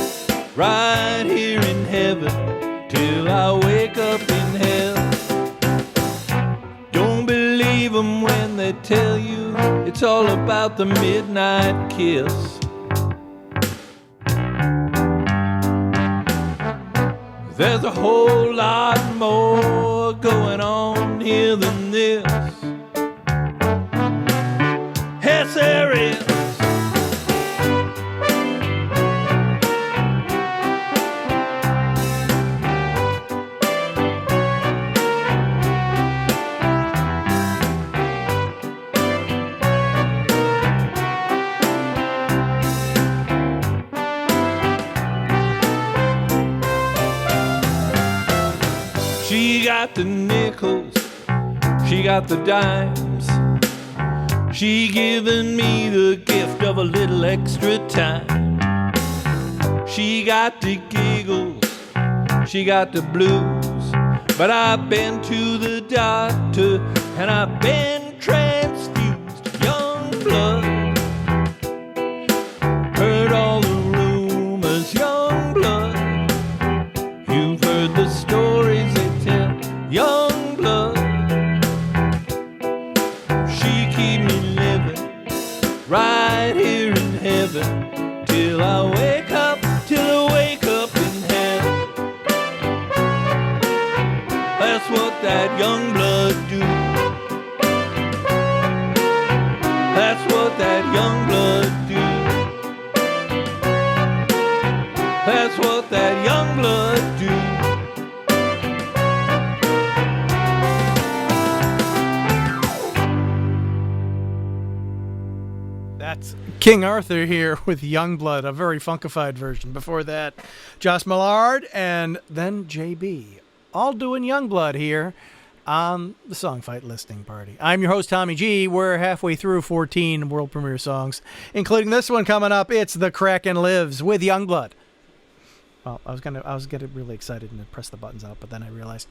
right here in heaven till I wake up in hell. Don't believe them when they tell you it's all about the midnight kiss. There's a whole lot more going on here than this. Yes, there is. She got the nickels, she got the dimes. She given me the gift of a little extra time. She got the giggles, she got the blues. But I've been to the doctor and I've been transfused. Young blood, heard all the rumors. Young blood, you've heard the stories they tell. Young blood, she keep me living right here in heaven till I wake up, till I wake up in hell. That's what that young blood do. That's what that young blood do. That's what that young blood do. That's King Arthur here with Youngblood, a very funkified version. Before that, Josh Millard and then JB. All doing Youngblood here on the Songfight Listening Party. I'm your host, Tommy G. We're halfway through 14 world premiere songs, including this one coming up. It's The Kraken Lives with Youngblood. Well, I was getting really excited and press the buttons out, but then I realized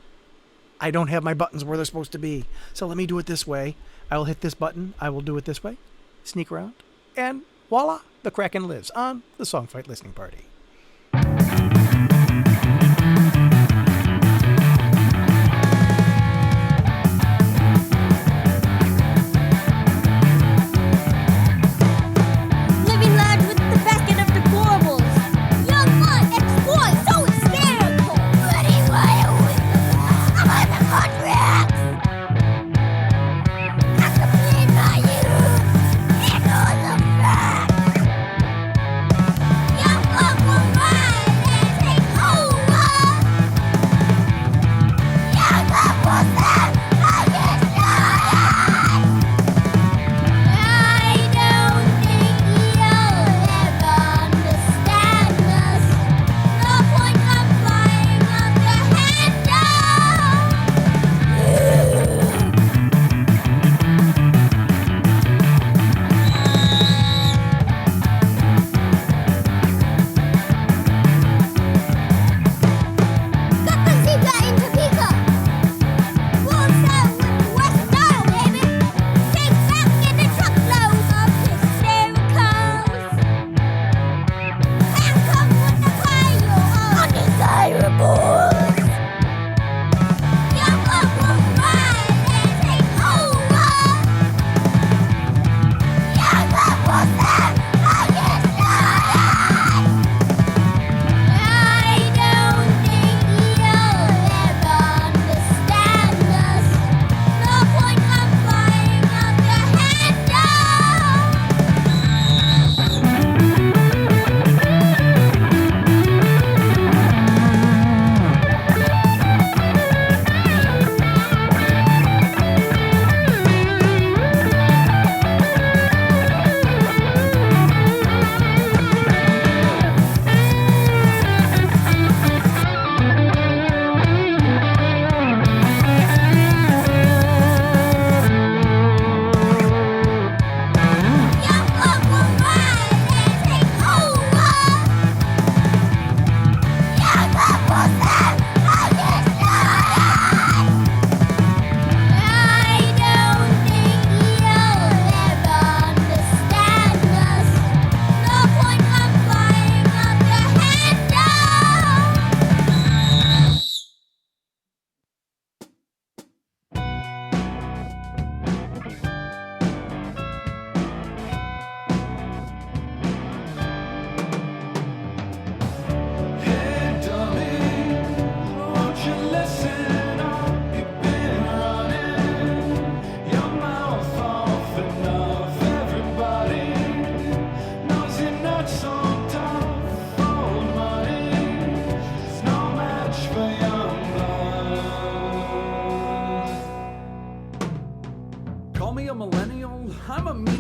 I don't have my buttons where they're supposed to be. So let me do it this way. I will hit this button. I will do it this way. Sneak around. And voila, The Kraken Lives on the Songfight Listening Party. Living large with the basket of deplorables. Young blood, ex-boy, so hysterical. Ready, wide with the I'm on the contracts. I complete my youth. And all the facts. Young blood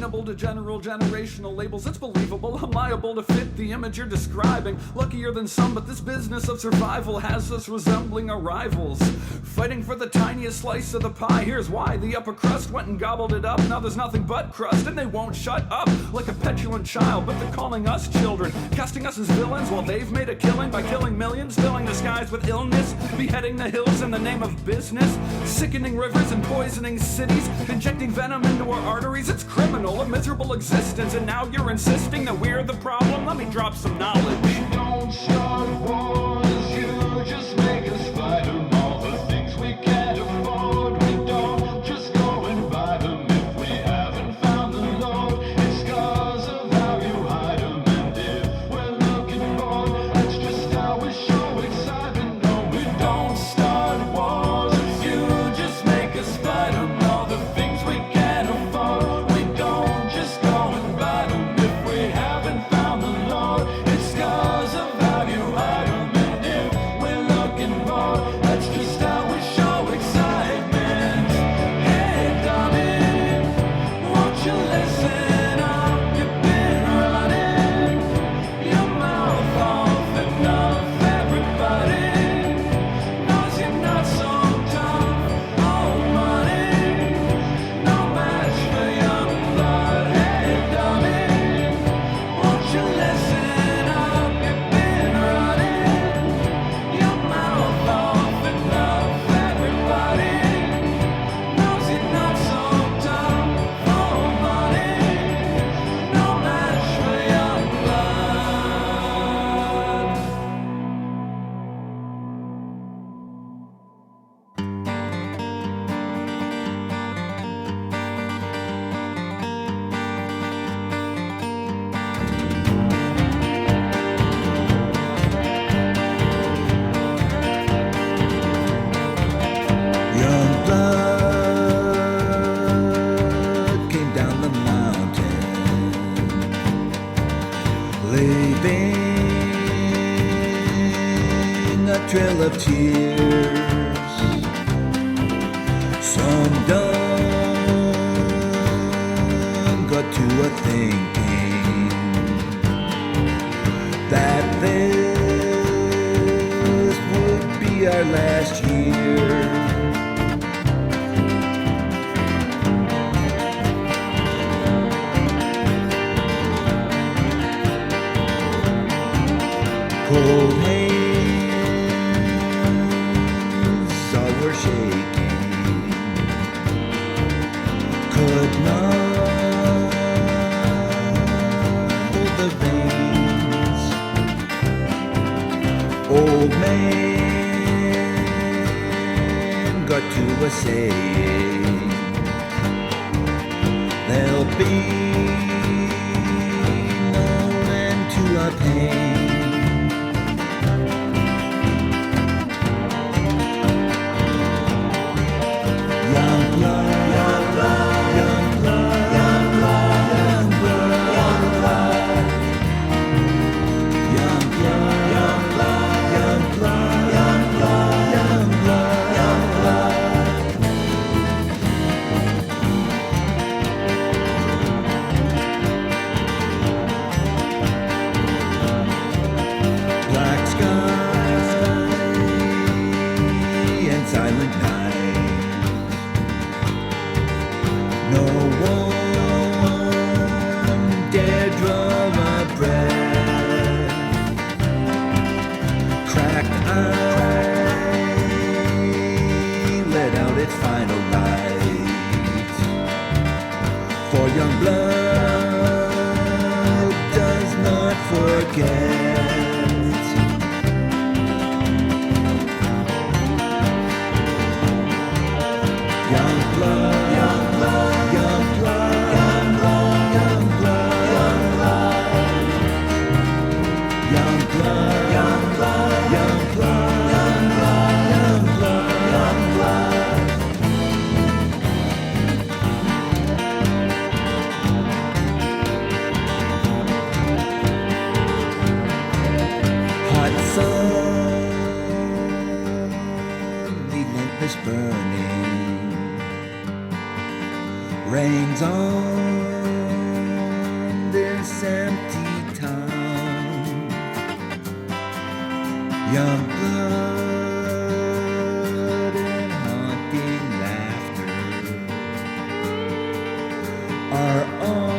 amenable to general generational labels. It's believable, I'm liable to fit the image you're describing. Luckier than some, but this business of survival has us resembling our rivals, fighting for the tiniest slice of the pie. Here's why: the upper crust went and gobbled it up. Now there's nothing but crust, and they won't shut up like a petulant child. But they're calling us children, casting us as villains while they've made a killing by killing millions, filling the skies with illness, beheading the hills in the name of business, sickening rivers and poisoning cities, injecting venom into our arteries. It's criminal, a miserable existence, and now you're insisting that we're the problem? Let me drop some knowledge. We don't start wars, you just make us fight 'em. All the things we can't afford, we don't just go and buy them. If we haven't found the Lord, it's 'cause of how you hide 'em. And if we're looking bored, that's just how we show excitement. No, we don't start wars, you just make us fight 'em. All the things we can't afford, we don't just go and buy them. If we haven't found the Lord, it's 'cause of how you hide 'em. And if we're looking bored, that's just how we show excitement. Hey, darling, won't you listen up? You've been running your mouth off enough. Everybody knows you're not so tough. Oh, money, no match for young blood. Hey, darling, won't you listen up? You've been running your mouth off enough. Everybody knows you're not so tough. Oh, money, no match for young blood. Young blood came down the mountain, leaving a trail of tears. Some done got to a thinking that this would be our last year. Cold hands all were shaking, could not hold the reins. Old man got to a saying, there'll be no end to our pain. Young blood, young blood, young blood, young blood, young blood, young blood, young blood, young blood, young blood, young blood, young blood. Black sky and silent night. No one dare draw a breath. Cracked eye let out its final light. For young blood does not forget. Young blood, young blood, young blood, young blood, young blood, young blood, young blood, young blood, young blood, young blood, young blood, young blood. Young blood and haunting laughter are all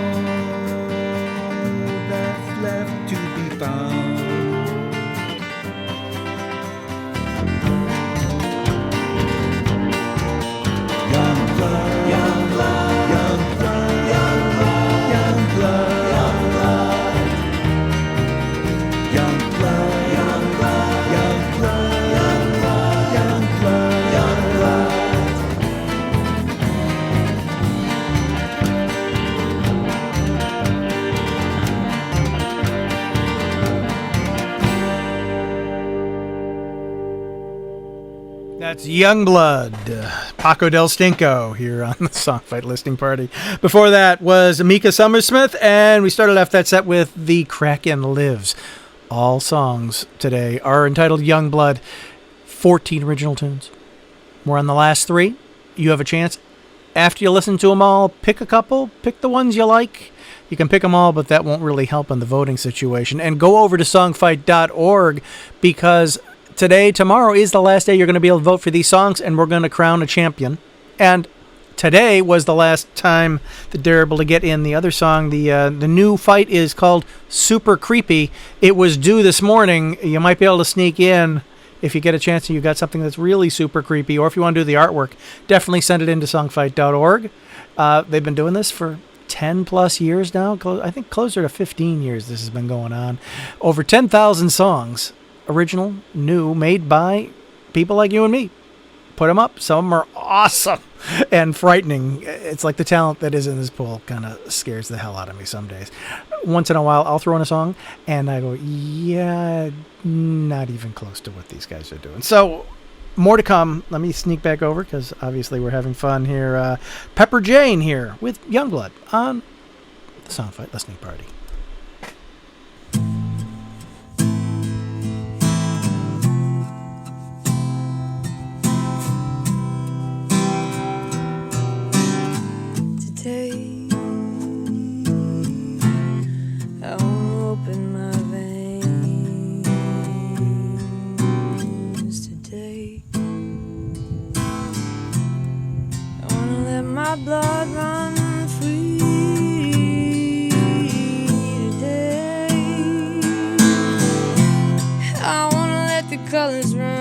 that's left to be found. Young blood, young blood, young blood, young blood, young blood, young blood, young blood, young blood, young blood, young blood, young blood, young blood. That's Youngblood, Paco del Stinko here on the Songfight Listening Party. Before that was Mika Summersmith, and we started off that set with The Kraken Lives. All songs today are entitled Youngblood, 14 original tunes. We're on the last three. You have a chance. After you listen to them all, pick a couple, pick the ones you like. You can pick them all, but that won't really help in the voting situation. And go over to songfight.org because tomorrow is the last day you're going to be able to vote for these songs, and we're going to crown a champion. And today was the last time that they're able to get in the other song. The new fight is called Super Creepy. It was due this morning. You might be able to sneak in if you get a chance and you got something that's really super creepy, or if you want to do the artwork, definitely send it into songfight.org. They've been doing this for 10 plus years now. I think closer to 15 years this has been going on. Over 10,000 songs. Original, new, made by people like you and me. Put them up. Some of them are awesome and frightening. It's like the talent that is in this pool kind of scares the hell out of me some days. Once in a while, I'll throw in a song, and I go, yeah, not even close to what these guys are doing. So, more to come. Let me sneak back over, because obviously we're having fun here. Pepper Jane here with Youngblood on the Songfight Listening Party. Today, I wanna open my veins. Today, I wanna let my blood run free. Today, I wanna let the colors run.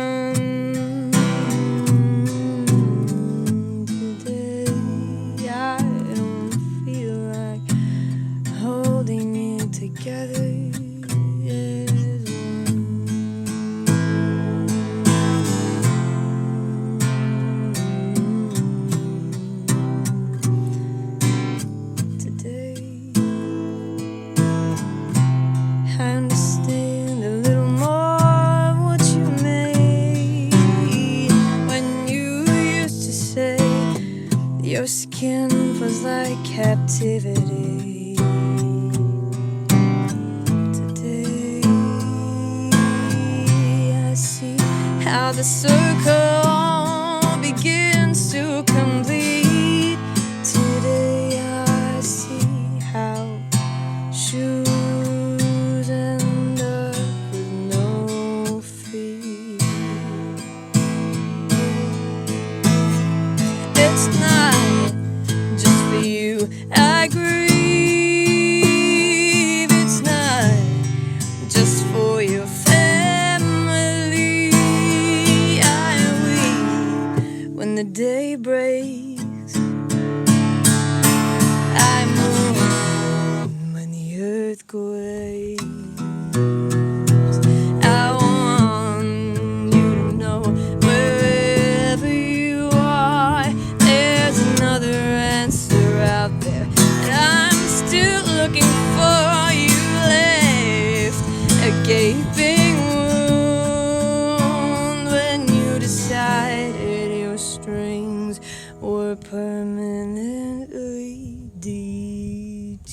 Together as one. Today, I understand a little more of what you made when you used to say your skin was like captivity. How the circle begins to complete. Today I see how shoes end up with no feet. It's not just for you I grieve. It's not just for your family. When the day breaks, I mourn when the earth quakes. I want you to know wherever you are, there's another answer out there, and I'm still looking for you. Left a gaping wound when you decided your strings were permanently detuned.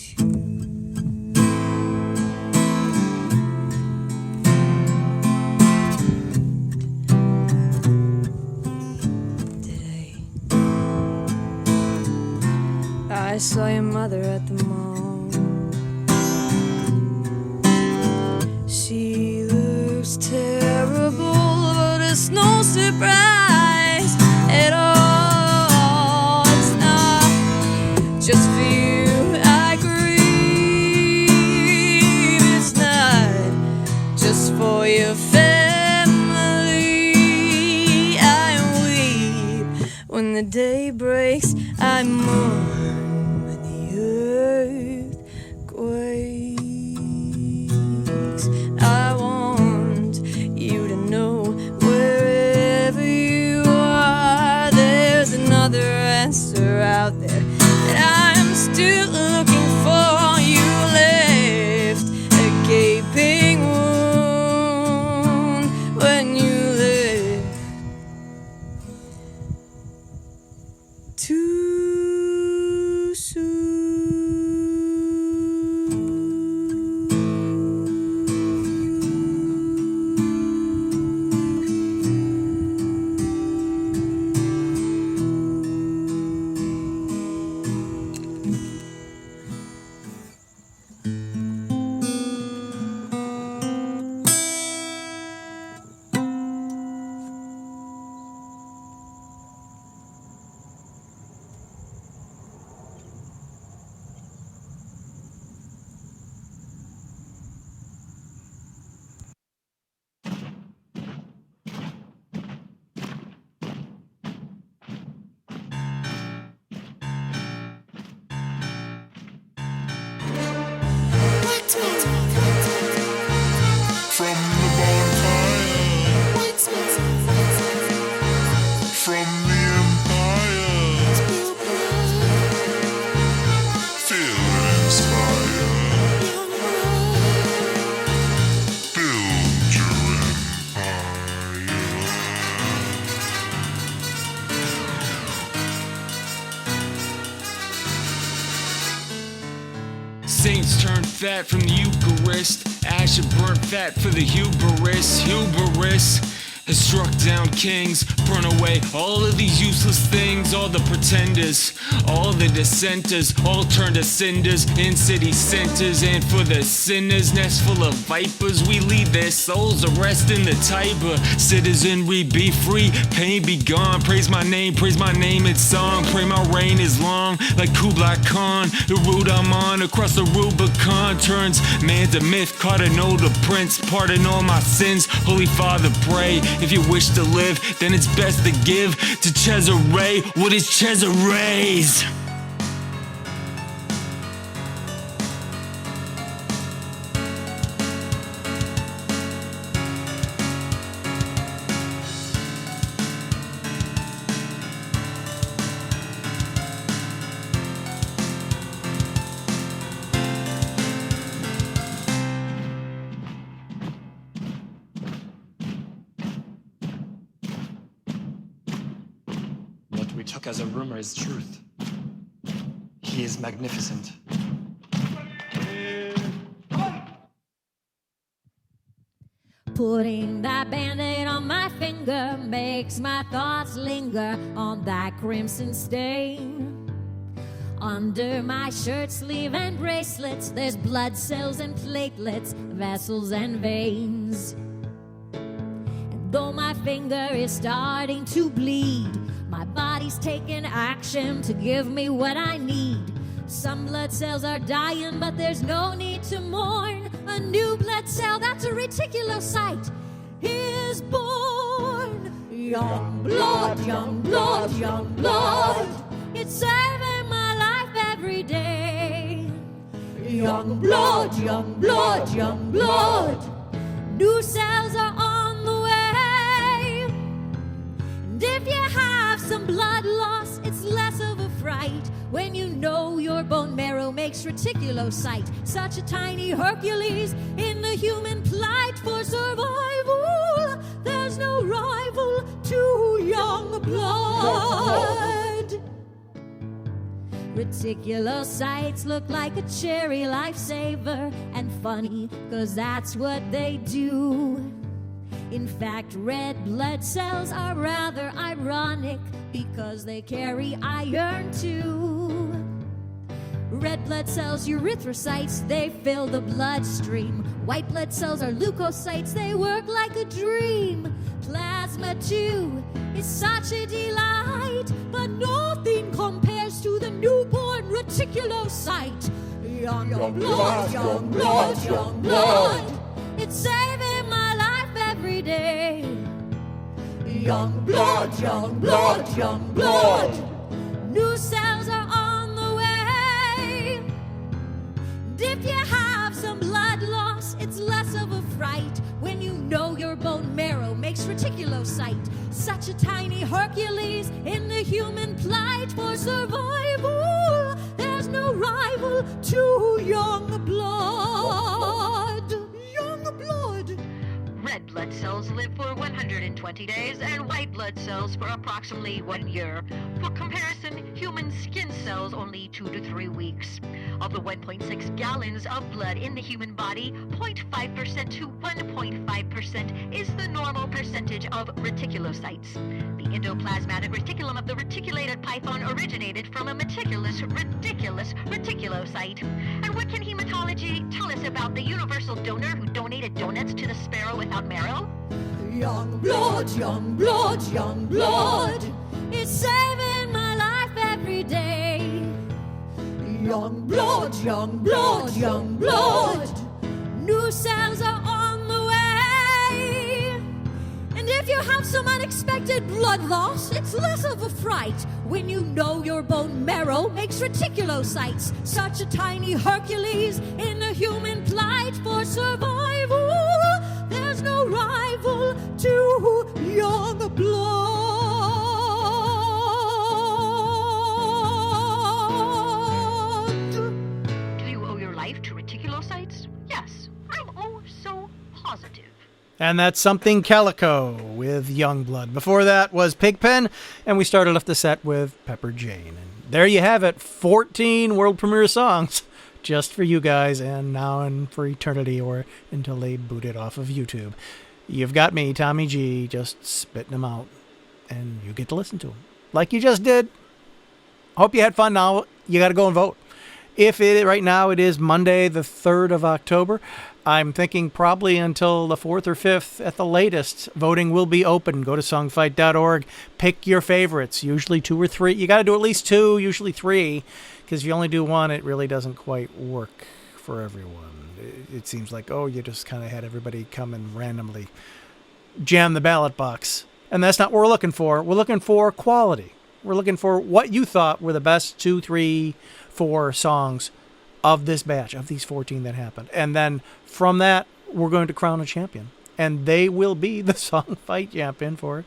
Today, I saw your mother at the mall. She looks terrible. when the day breaks, I mourn when the earth quakes. I want you to know wherever you are, there's another answer out there that I'm still looking for. You left a gaping wound when you left too soon. From the bonfire, from the empire, feel and inspire, build your Saints turn fat from the Eucharist. Asher burnt fat for the hubris. Hubris has struck down kings, burn away all of these useless things, all the pretenders, all the dissenters, all turned to cinders in city centers. And for the sinners, nest full of vipers, we lead their souls to rest in the Tiber. Citizenry be free, pain be gone. Praise my name in song. Pray my reign is long, like Kublai Khan. The route I'm on across the Rubicon turns man to myth. Cardinal to prince, pardon all my sins. Holy Father, pray. If you wish to live, then it's best to give to Cesare what is Cesare's. What we took as a rumor is truth. He is magnificent. Putting that band-aid on my finger makes my thoughts linger on that crimson stain. Under my shirt sleeve and bracelets, there's blood cells and platelets, vessels and veins. And though my finger is starting to bleed, my body's taking action to give me what I need. Some blood cells are dying, but there's no need to mourn. A new blood cell, that's a reticulocyte, is born. Young blood, young blood, young blood, it's saving my life every day. Young blood, young blood, young blood, new cells are on the way. And if you have some blood loss, it's less of a fright when you know your bone marrow makes reticulocyte, such a tiny Hercules in the human plight. For survival, there's no rival to young blood. Reticulocytes look like a cherry lifesaver, and funny, 'cause that's what they do. In fact, red blood cells are rather ironic because they carry iron too. Red blood cells, erythrocytes, they fill the bloodstream. White blood cells are leukocytes, they work like a dream. Plasma too is such a delight, but nothing compares to the newborn reticulocyte. Young blood, young blood, young blood, it's saving my life every day. Young blood, young blood, young blood. New cells are on the way. And if you have some blood loss, it's less of a fright when you know your bone marrow makes reticulocyte. Such a tiny Hercules in the human plight for survival. There's no rival to young blood. Young blood. Red blood cells live for 120 days and white blood cells for approximately 1 year. For comparison, human skin cells only 2 to 3 weeks. Of the 1.6 gallons of blood in the human body, 0.5% to 1.5% is the normal percentage of reticulocytes. The endoplasmatic reticulum of the reticulated python originated from a ridiculous reticulocyte. And what can hematology tell us about the universal donor who donated donuts to the sparrow without marrow? Young blood, young blood, young blood. It's saving my life every day. Young blood, young blood, young blood. New cells are on the way. And if you have some unexpected blood loss, it's less of a fright when you know your bone marrow makes reticulocytes. Such a tiny Hercules in the human plight for survival. There's no rival to young blood. Do you owe your life to reticulocytes? Yes, I'm oh so positive. And that's Something Calico with Youngblood. Before that was Pigpen, and we started off the set with Pepper Jane. And there you have it, 14 world premiere songs just for you guys, and now and for eternity, or until they boot it off of YouTube. You've got me, Tommy G, just spitting them out, and you get to listen to them like you just did. Hope you had fun. Now you got to go and vote. Right now it is Monday the 3rd of October. I'm thinking probably until the 4th or 5th at the latest, voting will be open. Go to songfight.org. Pick your favorites, usually 2 or 3. You got to do at least 2, usually 3, because if you only do 1, it really doesn't quite work for everyone. It seems like, you just kind of had everybody come and randomly jam the ballot box. And that's not what we're looking for. We're looking for quality. We're looking for what you thought were the best 2, 3, 4 songs of this batch, of these 14 that happened. And then from that, we're going to crown a champion. And they will be the Song Fight champion for,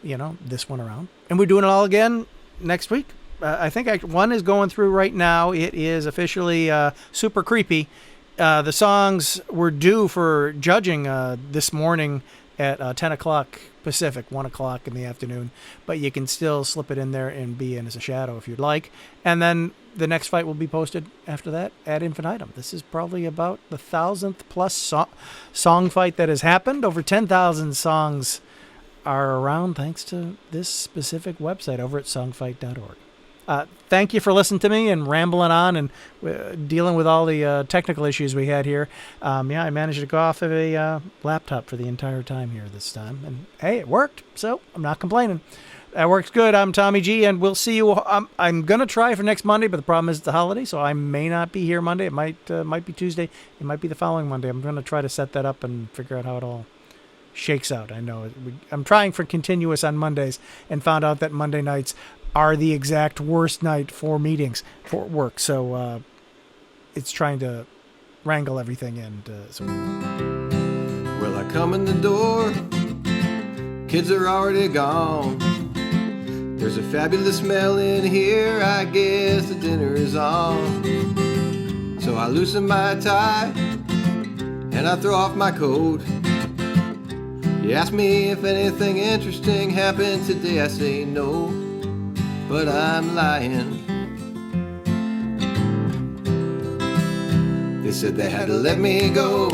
this one around. And we're doing it all again next week. I think one is going through right now. It is officially Super Creepy. The songs were due for judging this morning at 10 o'clock Pacific, 1 o'clock in the afternoon. But you can still slip it in there and be in as a shadow if you'd like. And then the next fight will be posted after that ad infinitum. This is probably about the 1,000th plus song fight that has happened. Over 10,000 songs are around thanks to this specific website over at songfight.org. Thank you for listening to me and rambling on and dealing with all the technical issues we had here. I managed to go off of a laptop for the entire time here this time. And, hey, it worked, so I'm not complaining. That works good. I'm Tommy G, and we'll see you. I'm going to try for next Monday, but the problem is it's a holiday, so I may not be here Monday. It might be Tuesday. It might be the following Monday. I'm going to try to set that up and figure out how it all shakes out. I know I'm trying for continuous on Mondays and found out that Monday nights are the exact worst night for meetings, for work. So it's trying to wrangle everything in. Well, I come in the door, kids are already gone. There's a fabulous smell in here, I guess the dinner is on. So I loosen my tie and I throw off my coat. You ask me if anything interesting happened today, I say no, but I'm lying. They said they had to let me go,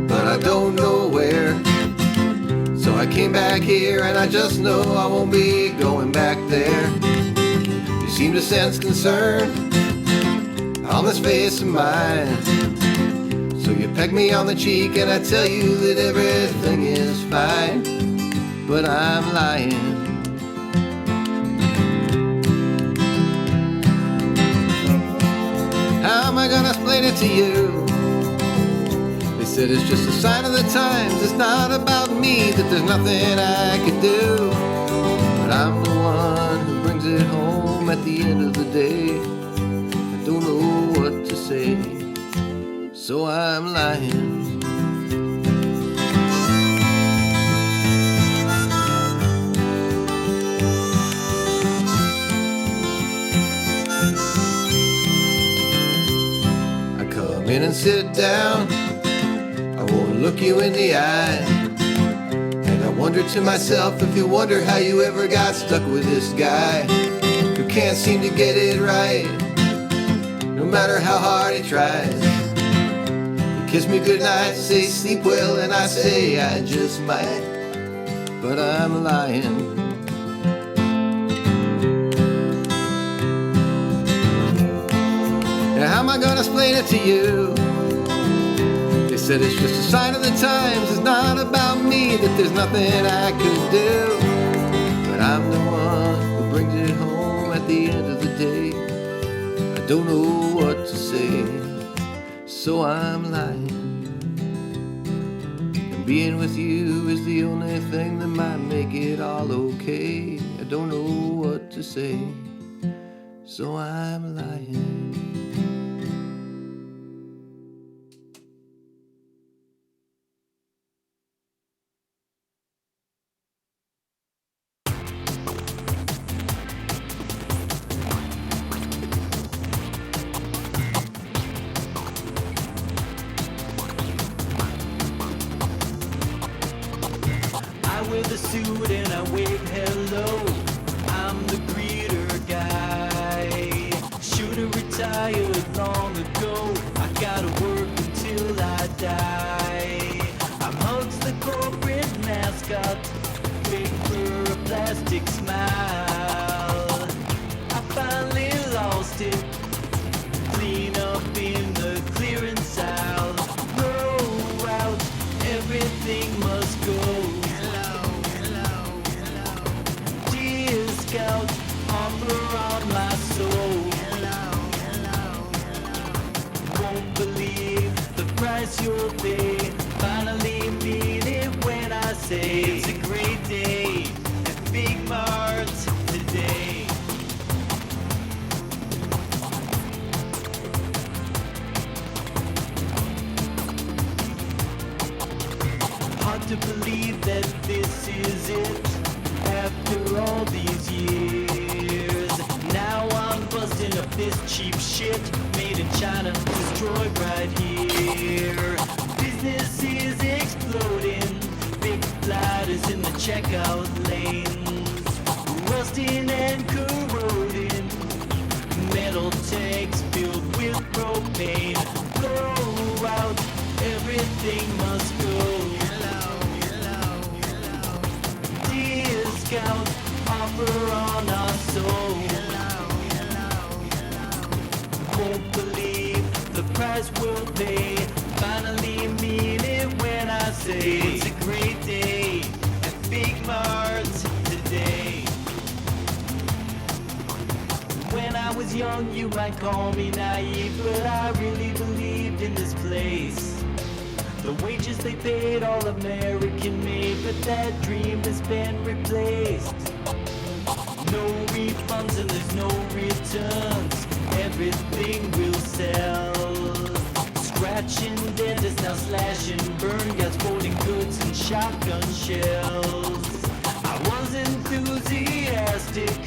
but I don't know where. So I came back here and I just know I won't be going back there. You seem to sense concern on this face of mine. So you peck me on the cheek and I tell you that everything is fine, but I'm lying. How am I gonna explain it to you? They said it's just a sign of the times. It's not about me, that there's nothing I could do. But I'm the one who brings it home at the end of the day. I don't know what to say, so I'm lying. Come in and sit down, I won't look you in the eye. And I wonder to myself if you wonder how you ever got stuck with this guy who can't seem to get it right, no matter how hard he tries. He kiss me goodnight, say sleep well, and I say I just might, but I'm lying. Now how am I gonna explain it to you? They said it's just a sign of the times. It's not about me, that there's nothing I could do. But I'm the one who brings it home at the end of the day. I don't know what to say, so I'm lying. And being with you is the only thing that might make it all okay. I don't know what to say, so I'm lying. I wear the suit and I wave hello. I'm the greeter guy. Should've retired long ago. I gotta work until I die. I'm Hugs the corporate mascot. Fake for a plastic smile. I finally lost it. Clean up in the clearance aisle. Throw out, everything must go. Discount offer on my soul. Won't believe the price you'll pay. Finally mean it when I say it's a great day at Big Mart today. Hard to believe that this is it. After all these years, now I'm busting up this cheap shit made in China, destroyed right here. Business is exploding, big lighters in the checkout lanes, rusting and corroding, metal tanks filled with propane. Throw out, everything must go. Discount offer on our soul. Won't believe the price we'll pay. Finally mean it when I say it's a great day at Big Mart today. When I was young, you might call me naive, but I really believed in this place. The wages they paid, all American made, but that dream has been replaced. No refunds and there's no returns. Everything will sell. Scratching dentists now slash and burn guys, sporting goods and shotgun shells. I was enthusiastic.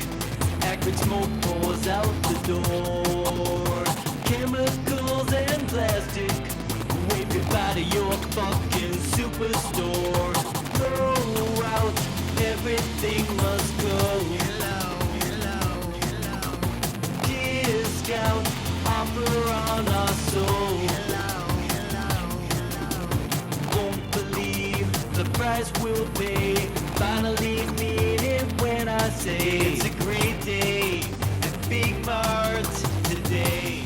Acrid smoke pours out the door. Chemicals and plastic. Wave goodbye to your fucking superstore. Throw out, everything must go. Discount offer on our soul. Won't believe the price we'll pay. Finally mean it when I say it's a great day at Big Mart today.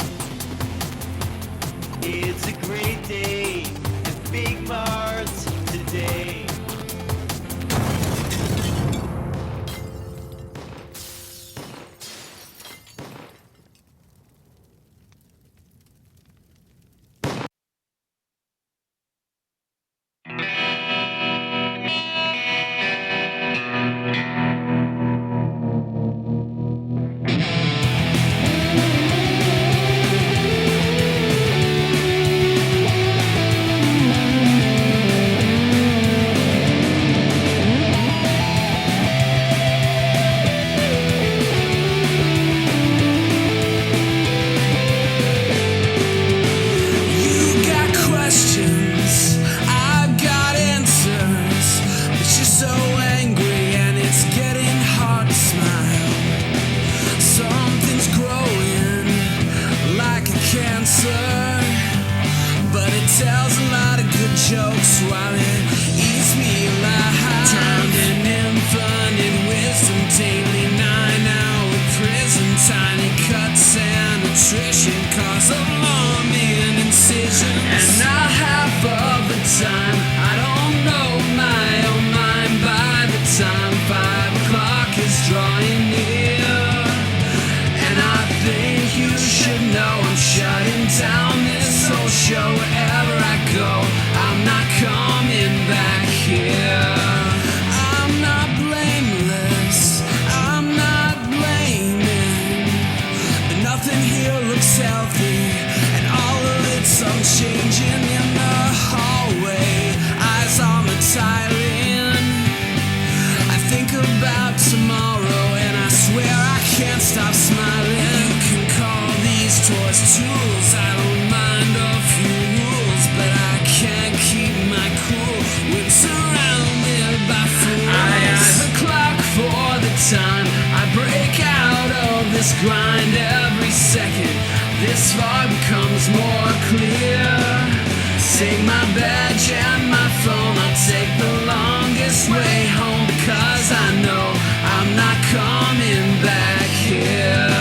It's a great day at Big Mart today. tells a lot of good jokes while it eats me alive. Drowned in infinite wisdom daily, 9-hour prison, tiny cuts and attrition cause alarming incisions. And not half of the time I don't know my own mind. By the time 5 o'clock is drawing near, and I think you should know I'm shutting down this whole show. Wherever I go, I'm not coming back here. I'm not blameless, I'm not blaming, but nothing here looks healthy, and all of it's unchanging. In the hallway, eyes on the tiling, I think about tomorrow and I swear I can't stop smiling. You can call these toys tools, I don't mind a few rules, but I can't keep my cool when surrounded by fools. I eye the clock for the time, I break out of this grind every second. This far becomes more clear. Take my badge and my phone, I'll take the longest way home, because I know I'm not coming back here.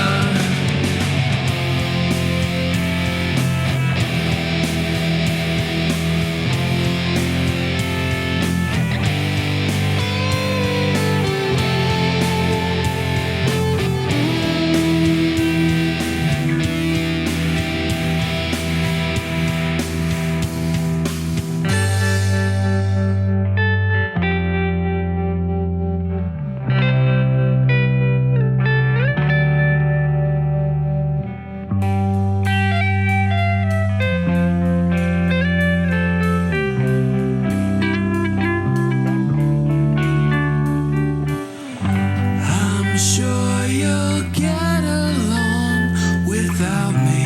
I'm sure you'll get along without me.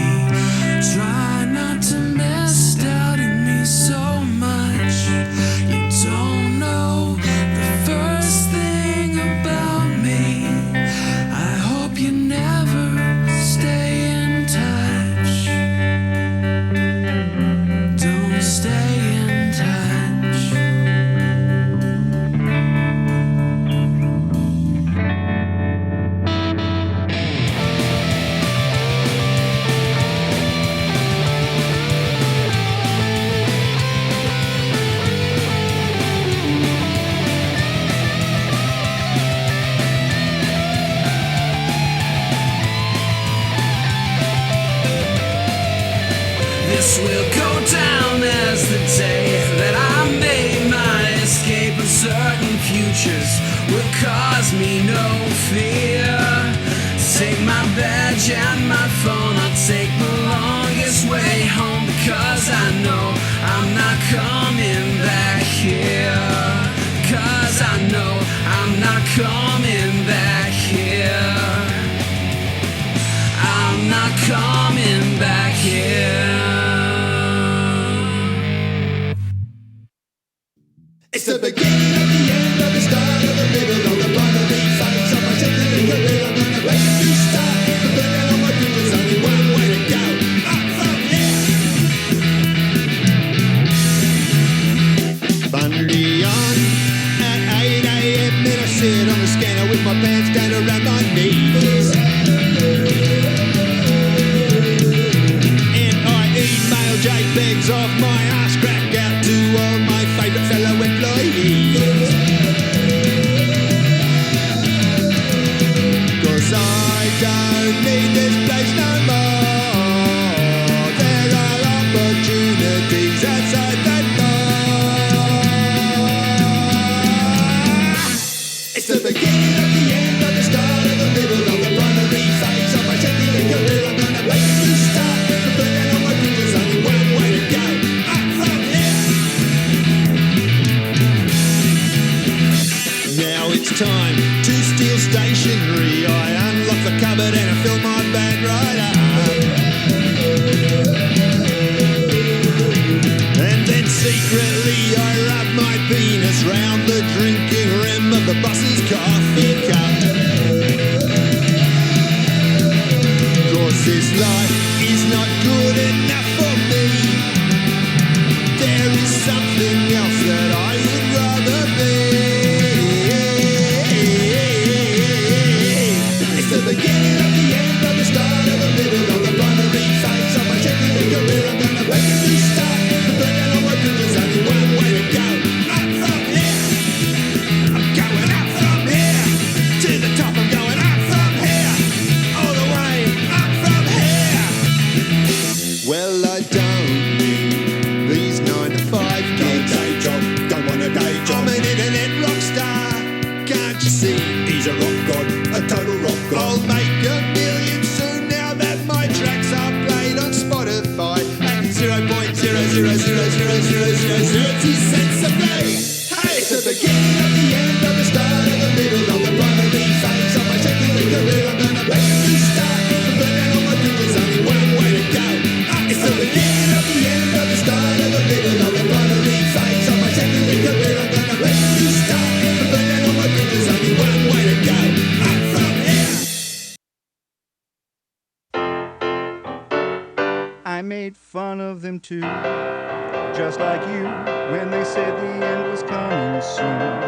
Try not to miss doubting me so much. You don't know the first thing about me. I hope you never stay in touch. Don't stay in touch. This will go down as the day that I made my escape, and certain futures will cause me no fear. Take my badge and my phone, I'll take the longest way home, because I know I'm not coming back here. Cause I know I'm not coming back here. I'm not coming back here. It's the beginning of the end of the start of the middle of the binary fights of my technical career. I'm gonna break a new start. The burden on my feet is only one way to go. Up from here. Finally on at 8 a.m. and I sit on the scanner with my pants down around my knees. And I email JPEGs off my ass crack out to all my favourite fellow employees. 'Cause I don't need this place no more. There are opportunities outside that door. It's the beginning of the end of the start of the middle of the primary phase of my technical career. I'm gonna make a new start. The burden on my feet is only one way to go. Up from 0.00000 cents a play. Hey, it's the beginning of the end of the start of the middle of the brotherly fight. So my secular career, I'm gonna make a new start. But then all I do is only one way to go. It's the beginning of the end of the start of the middle of the brotherly fight. So my secular career, I'm gonna make a new start. But then all I do is only one way to go. Up from here. I made fun of them too, just like you, when they said the end was coming soon.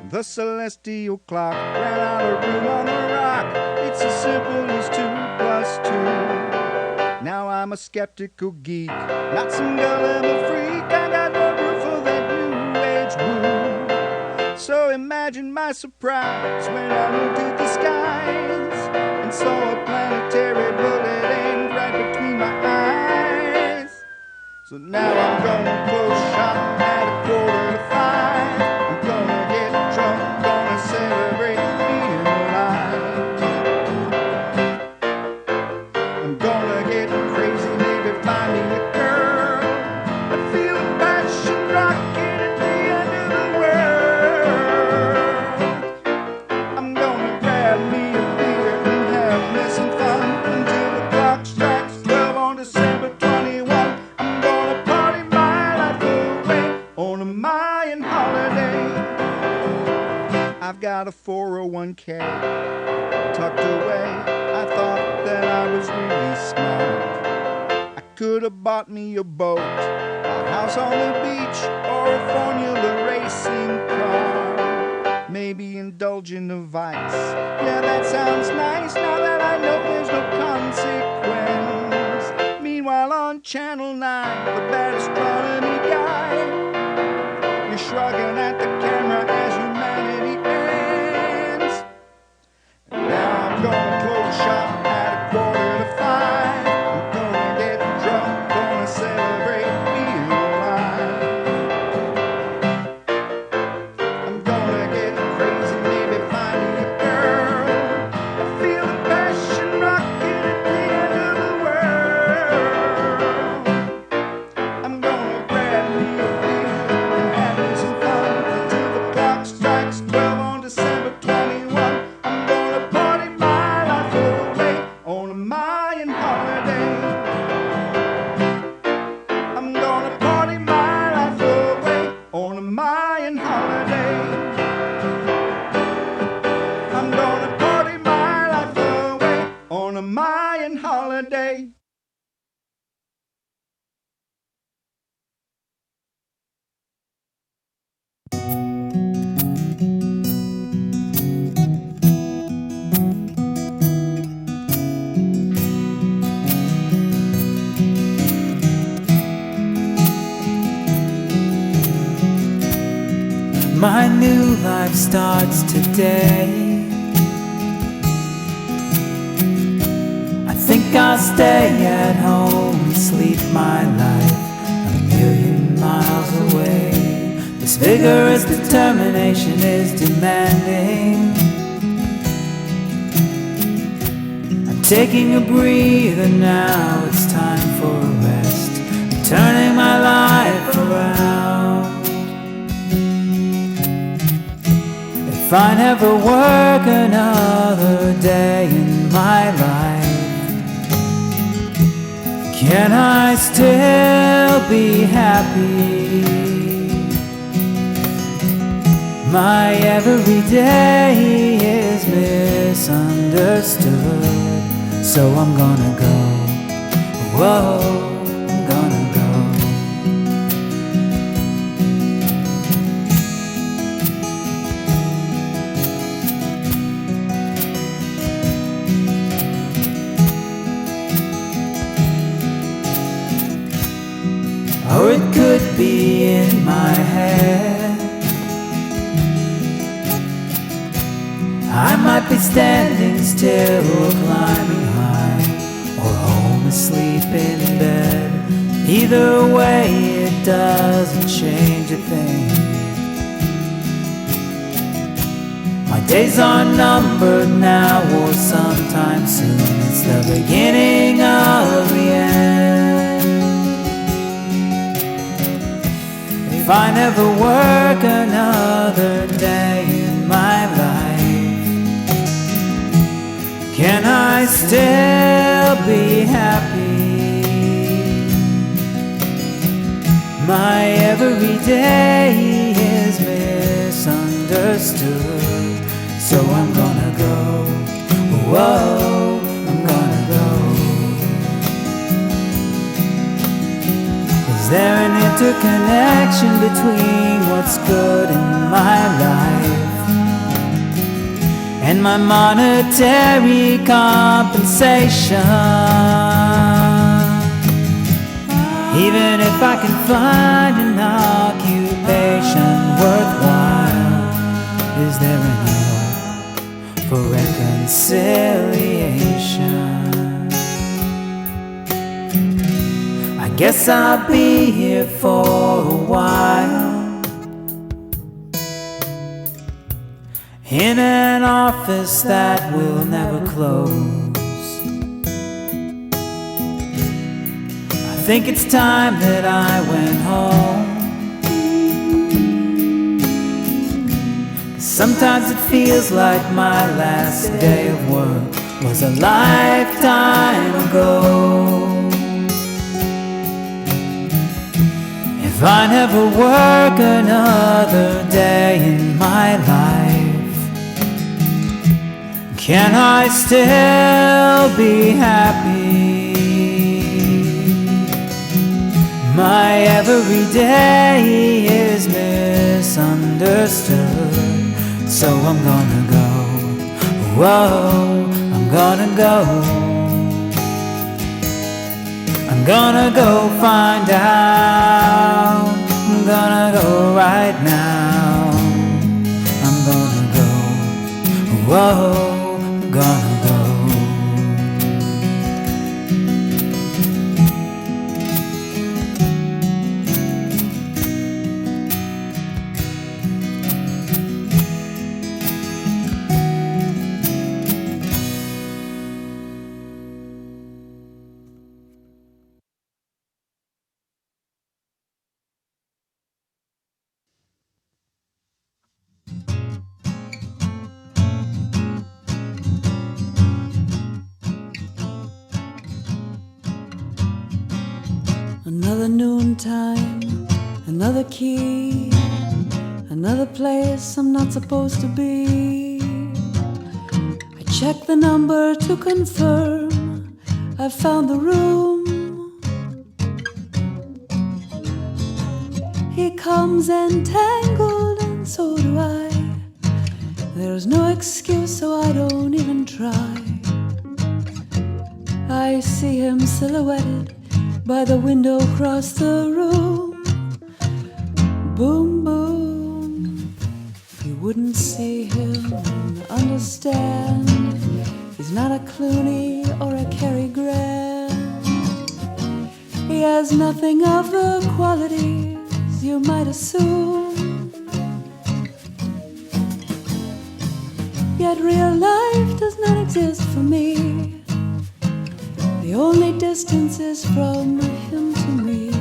The celestial clock ran out of room on the rock. It's as simple as 2 + 2. Now I'm a skeptical geek, not some gullible freak. I got no room for that new age woo. So imagine my surprise when I looked at the skies and saw a planetary bullet aimed right between my eyes. So now I'm gonna close shop at 4:45. I'm gonna get drunk, gonna celebrate being alive. I'm gonna get crazy, maybe find me a girl. I feel a passion rocking at the end of the world. I'm gonna grab me a beer and have me some fun until the clock strikes 12 on December 21. I'm gonna party my life away on a Mayan holiday. I've got a 401k tucked away. I thought that I was really smart. I could have bought me a boat, a house on the beach, or a Formula racing car. Maybe indulge in the vice. Yeah, that sounds nice now that I know there's no consequence. Meanwhile on Channel 9, the bad astronomy guy, you're shrugging at the camera as humanity ends. And now I'm gonna close shop at 4:45. I'm gonna get drunk, gonna celebrate being alive. I'm gonna get crazy, maybe find me a girl. I feel the passion rocking at the end of the world. I'm gonna grab me a beer and have me some fun until the clock strikes 12 on December 21. I'm gonna party my life away on a Mayan holiday. I'm gonna party my life away on a Mayan holiday. I'm gonna party my life away on a Mayan holiday. My new life starts today. I think I'll stay at home and sleep my life a million miles away. This vigorous determination is demanding. I'm taking a breather now, it's time for a rest. I'm turning my life around. If I never work another day in my life, can I still be happy? My everyday is misunderstood, so I'm gonna go. Whoa, I'm gonna go. Or it could be in my head. I might be standing still or climbing high, or home asleep in bed. Either way, it doesn't change a thing. My days are numbered now, or sometime soon. It's the beginning of the end. I never work another day in my life, can I still be happy? My everyday is misunderstood, so I'm gonna go. Whoa, I'm gonna go. Is there an interconnection between what's good in my life and my monetary compensation? Even if I can find an occupation worthwhile, is there any hope for reconciliation? I guess I'll be here for a while, in an office that will never close. I think it's time that I went home. Sometimes it feels like my last day of work was a lifetime ago. If I never work another day in my life, can I still be happy? My everyday is misunderstood, so I'm gonna go. Whoa, I'm gonna go. I'm gonna go find out. I'm gonna go right now. I'm gonna go. Whoa, I'm gonna go. Another noontime, another key, another place I'm not supposed to be. I check the number to confirm I found the room. He comes entangled and so do I. There's no excuse, so I don't even try. I see him silhouetted by the window across the room. Boom, boom. You wouldn't see him and understand. He's not a Clooney or a Cary Grant. He has nothing of the qualities you might assume. Yet real life does not exist for me. The only distance is from him to me.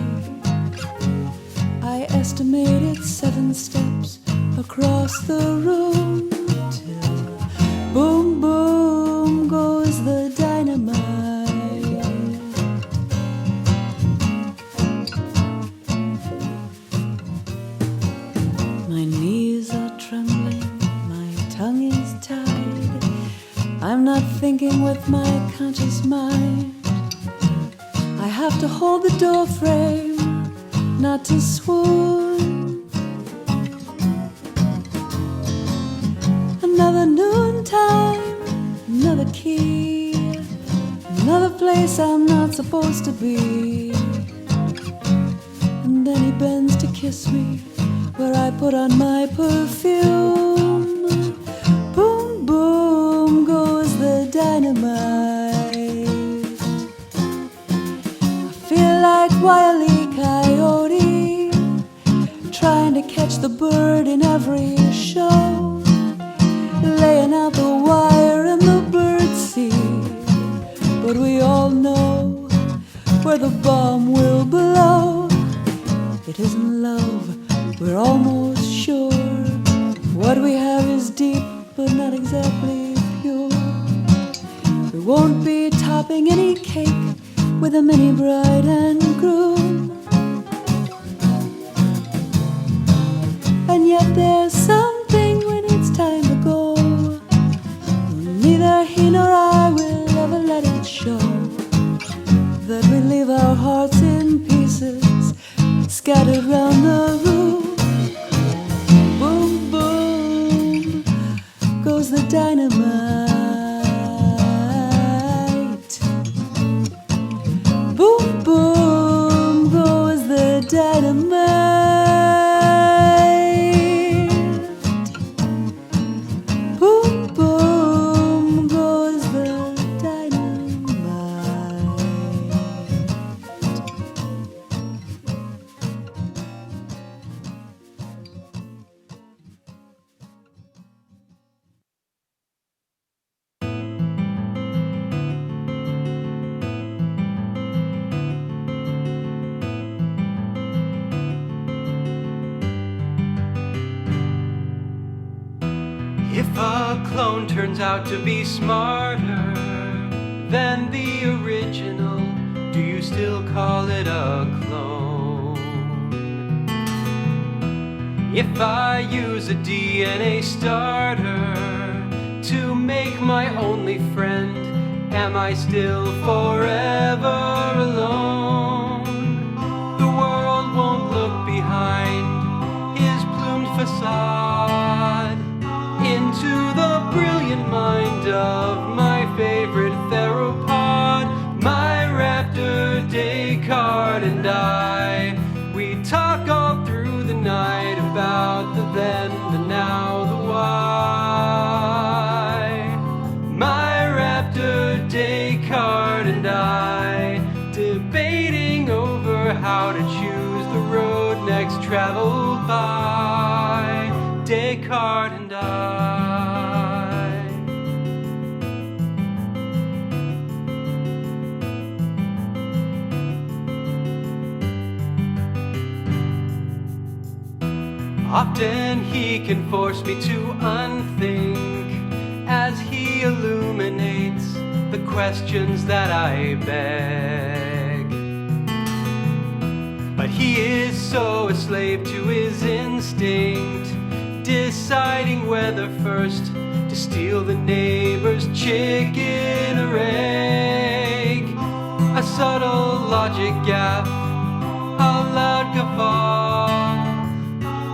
I estimated 7 steps across the room till boom, boom goes the dynamite. My knees are trembling, my tongue is tied. I'm not thinking with my conscious mind. I have to hold the door frame, not to swoon. Another noontime, another key, another place I'm not supposed to be. And then he bends to kiss me where I put on my perfume. Boom, boom goes the dynamite. Like Wile E. Coyote, trying to catch the bird in every show, laying out the wire in the birdseed. But we all know where the bomb will blow. It isn't love We're almost sure what we have is deep, but not exactly pure. We won't be topping any cake with a mini bride and groom. And yet there's something when it's time to go. Neither he nor I will ever let it show that we leave our hearts in pieces scattered round the room. Boom, boom goes the dynamite. Boom, boom goes the dynamite. Boom, boom goes the dynamite. If a clone turns out to be smarter than the original, do you still call it a clone? If I use a DNA starter to make my only friend, am I still forever alone? The world won't look behind his plumed facade into the brilliant mind of my favorite theropod. My raptor Descartes and I, we talk all through the night about the then, the now, the why. My raptor Descartes and I, debating over how to choose the road next traveled by. Descartes and I. Often he can force me to unthink as he illuminates the questions that I beg. But he is so a slave to his instinct, deciding whether first to steal the neighbor's chicken or egg. A subtle logic gap, a loud guffaw.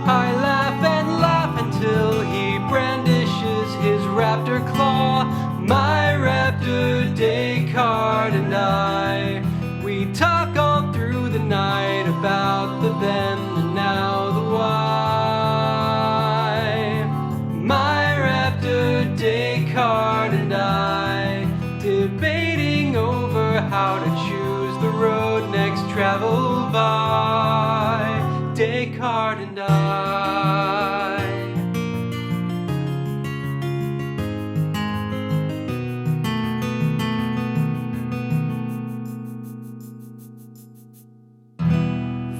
I laugh and laugh until he brandishes his raptor claw. My raptor Descartes and I, we talk all through the night about the then, the now, the why. My raptor Descartes and I, debating over how to choose the road next traveled by. Descartes and I.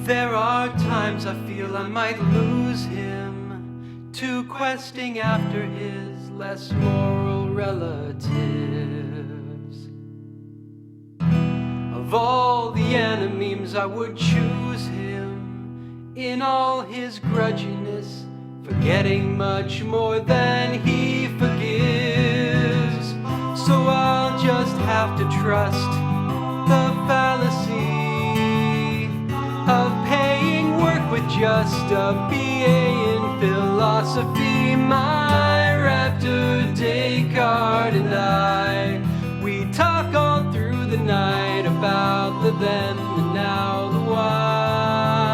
There are times I feel I might lose him to questing after his less moral relatives. Of all the enemies, I would choose him in all his grudginess, forgetting much more than he forgives. So I'll just have to trust the fallacy of paying work with just a BA in philosophy. My raptor Descartes and I, we talk all through the night about the then, the now, the why.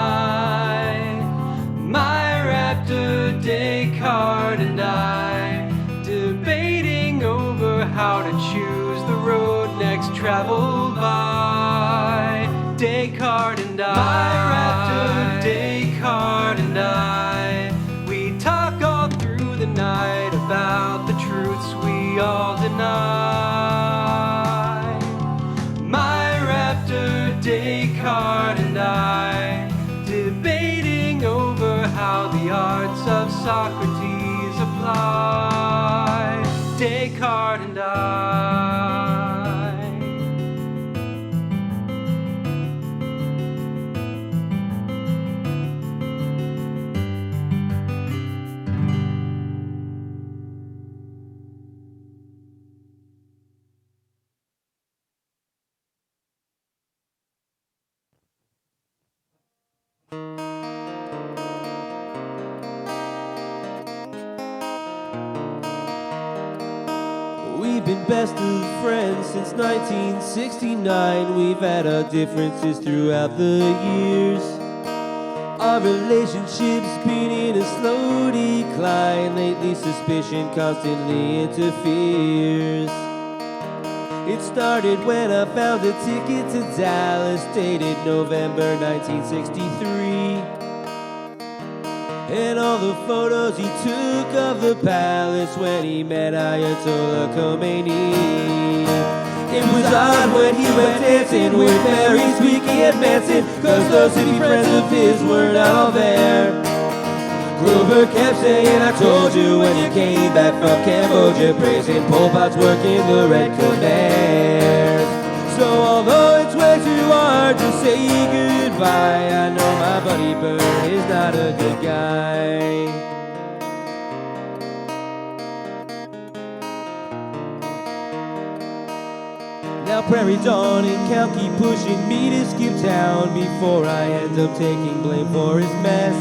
My raptor Descartes and I, debating over how to choose the road next traveled by. Descartes and I, my raptor Descartes and I, we talk all through the night about the truths we all deny. My raptor Descartes and I, debating over how We've been best of friends since 1969. We've had our differences throughout the years. Our relationship's been in a slow decline. Lately suspicion constantly interferes. It started when I found a ticket to Dallas, dated November 1963. And all the photos he took of the palace when he met Ayatollah Khomeini. It was odd when he went dancing with Mary Squeaky and Manson, 'cause those hippie friends of his were not all there. Grover kept saying, I told you when you came back from Cambodia, praising Pol Pot's work in the Red Khmers. So although it's way too hard to say goodbye, I know my buddy Bert is not a good guy. Now Prairie Dawn and Cal keep pushing me to skip town before I end up taking blame for his mess.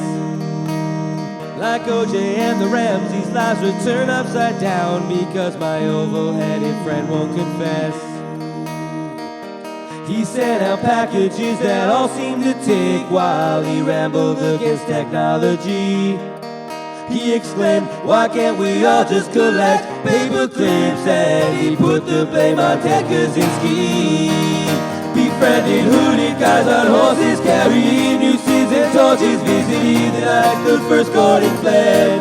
Like OJ and the Ramses, lives will turn upside down because my oval-headed friend won't confess. He sent out packages that all seemed to tick while he rambled against technology. He exclaimed, why can't we all just collect paper clips? And he put the blame on Ted Kaczynski. Befriended hooded guys on horses, carrying nooses and torches, visiting the night the first Gordon fled.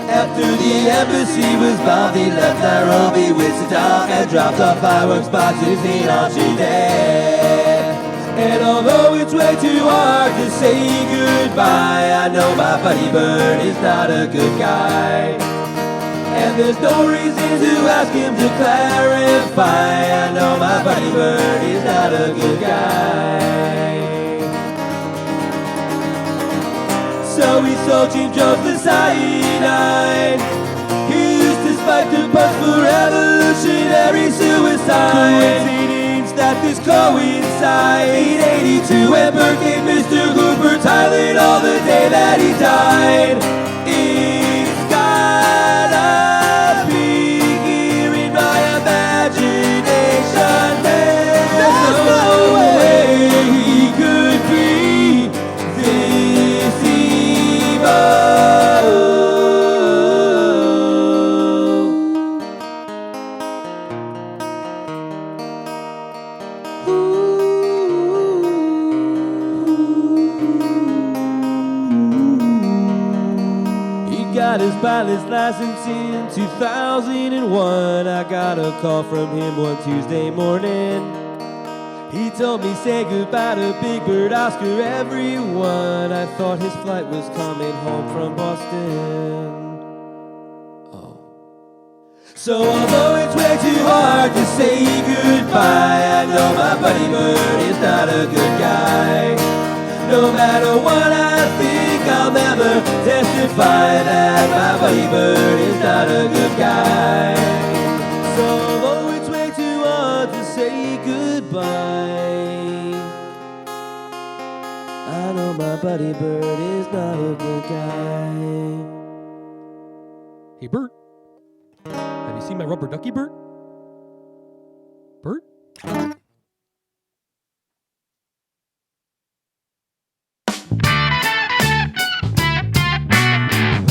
After the embassy was bombed, he left Nairobi with Saddam and dropped off fireworks boxes in Algeria. And although it's way too hard to say goodbye, I know my buddy Bert is not a good guy. And there's no reason to ask him to clarify. I know my buddy Bert is not a good guy. So he sold Jim Jones the cyanide. He used to spike the punch for revolutionary suicide. Coincidence that this coincide 882 and Bert gave Mr. Hooper Tylenol the day that he died. It's gotta be here in my imagination. There's no way he could be this evil. Got his pilot's license in 2001. I got a call from him one Tuesday morning. He told me say goodbye to Big Bird, Oscar, everyone. I thought his flight was coming home from Boston. So although it's way too hard to say goodbye, I know my buddy Bert is not a good guy. No matter what I think, I'll never testify that my buddy Bert is not a good guy. So although it's way too hard to say goodbye, I know my buddy Bert is not a good guy. Hey Bert, have you seen my rubber ducky, Bert? Bert?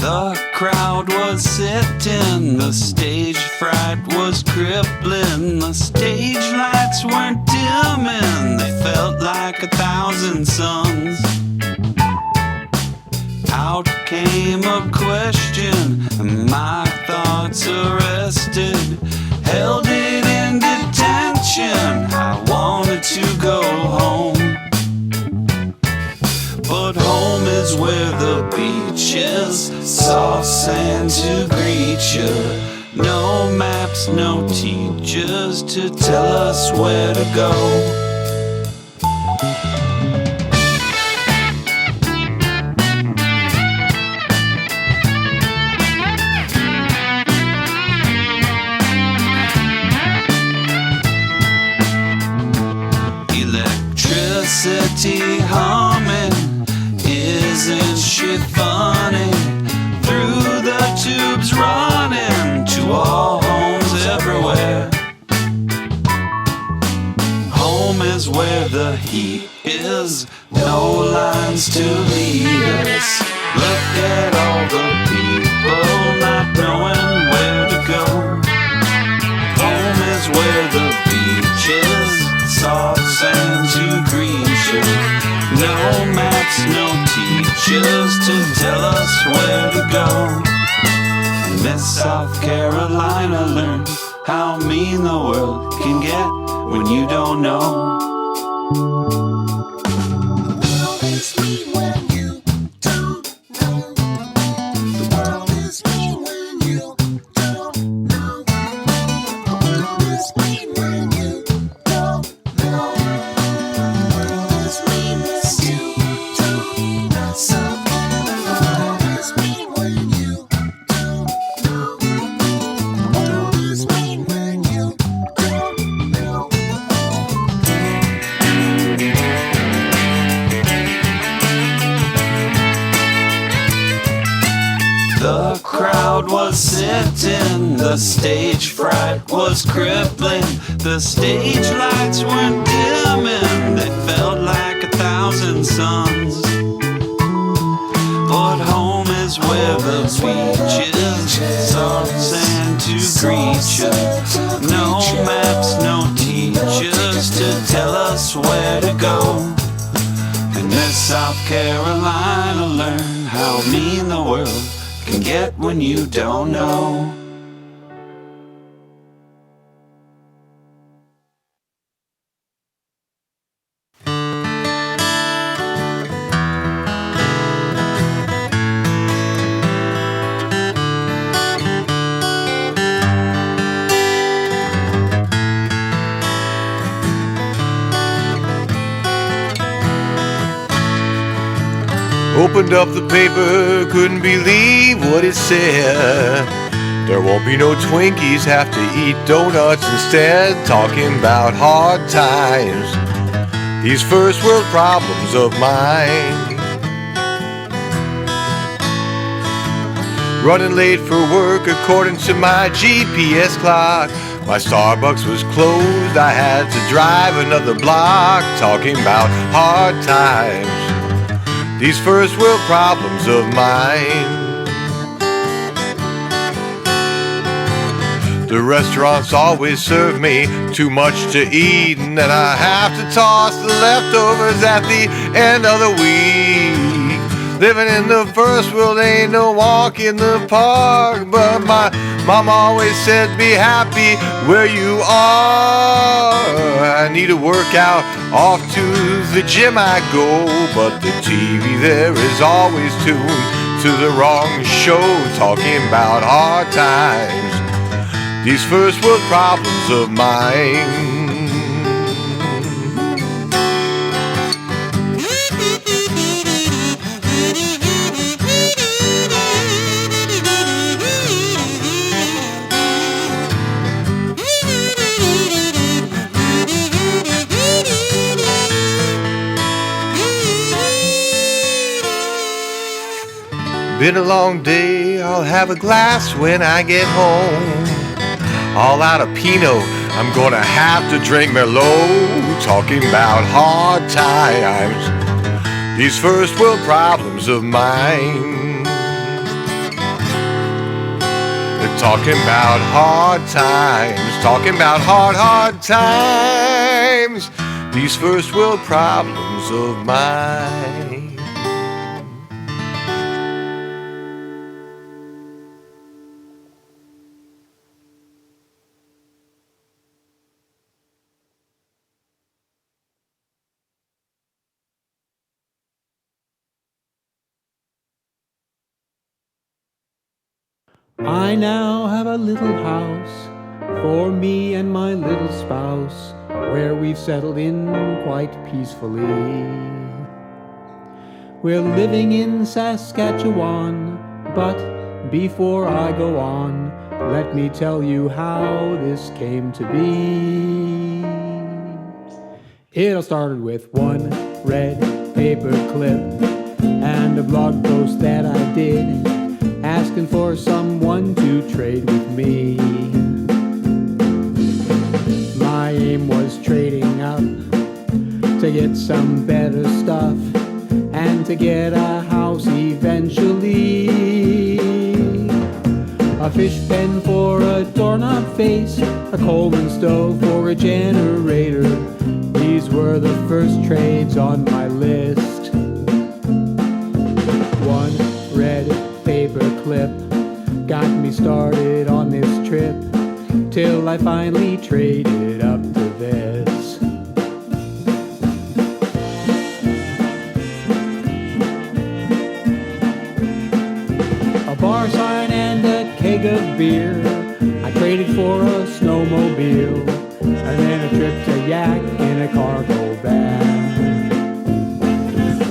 The crowd was sitting, the stage fright was crippling, the stage lights weren't dimming, they felt like 1,000 suns. Out came a question, and my thoughts arrested, held it in detention. I wanted to go home, but home is where the beach is, soft sand to greet you. No maps, no teachers to tell us where to go. Electricity humming, beaches, no lines to lead us. Look at all the people not knowing where to go. Home is where the beach is, soft sand to greet you. No maps, no teachers to tell us where to go. Miss South Carolina learned how mean the world can get when you don't know. The crowd was sitting, the stage fright was crippling, the stage lights were dimming, they felt like 1,000 suns. But home is where the beach is, soft sand to greet you. No maps, no teachers to tell us where to go. And Miss South Carolina learned how mean the world can get when you don't know. Opened up the paper, couldn't believe what it said. There won't be no Twinkies, have to eat donuts instead. Talking about hard times, these first world problems of mine. Running late for work according to my GPS clock. My Starbucks was closed, I had to drive another block. Talking about hard times, these first world problems of mine. The restaurants always serve me too much to eat, and then I have to toss the leftovers at the end of the week. Living in the first world ain't no walk in the park, but my mom always said be happy where you are. I need to work out, off to the gym I go, but the TV there is always tuned to the wrong show. Talking about hard times, these first world problems of mine. Been a long day, I'll have a glass when I get home. All out of Pinot, I'm gonna have to drink Merlot. Talking about hard times, these first world problems of mine. They're talking about hard times, talking about hard times, these first world problems of mine. I now have a little house for me and my little spouse, where we've settled in quite peacefully. We're living in Saskatchewan, but before I go on, let me tell you how this came to be. It all started with one red paper clip and a blog post that I did, asking for someone to trade with me. My aim was trading up to get some better to get a house eventually. A fish pen for a doorknob face, a Coleman stove for a generator. These were the first trades on my list. One red paper clip got me started on this trip, till I finally traded up to this. A bar sign and a keg of beer I traded for a snowmobile, and then a trip to Yak in a cargo van.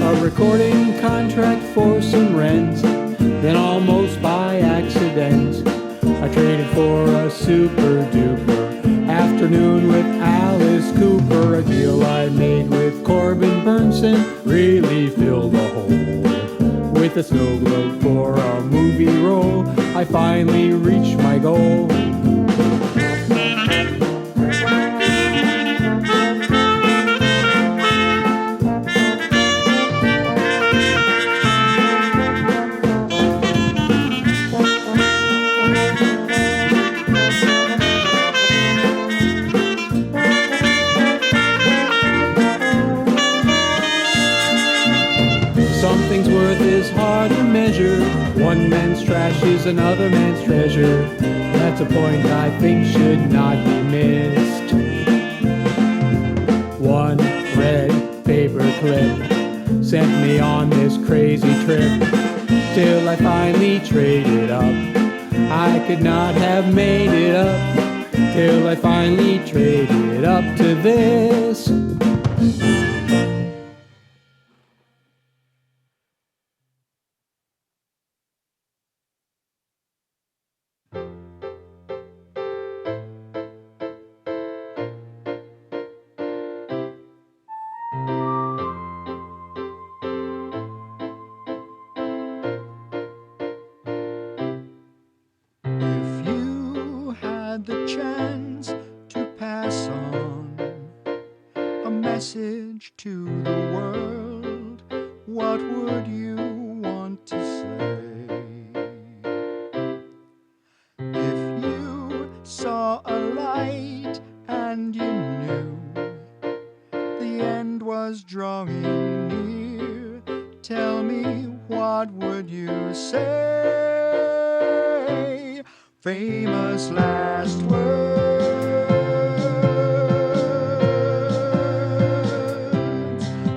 A recording contract for some rent, then almost by accident I traded for a super duper afternoon with Alice Cooper. A deal I made with Corbin Burnson really filled the hole. With a snow globe for a movie role, I finally reached my goal. Something's worth is hard to measure. One man's trash is another man's treasure. That's a point I think should not be missed. One red paper clip sent me on this crazy trip, till I finally traded up. I could not have made it up, till I finally traded up to this. The chance to pass on a message to the world, what would you want to say? If you saw a light and you knew the end was drawing near, tell me, what would you say? Famous last words,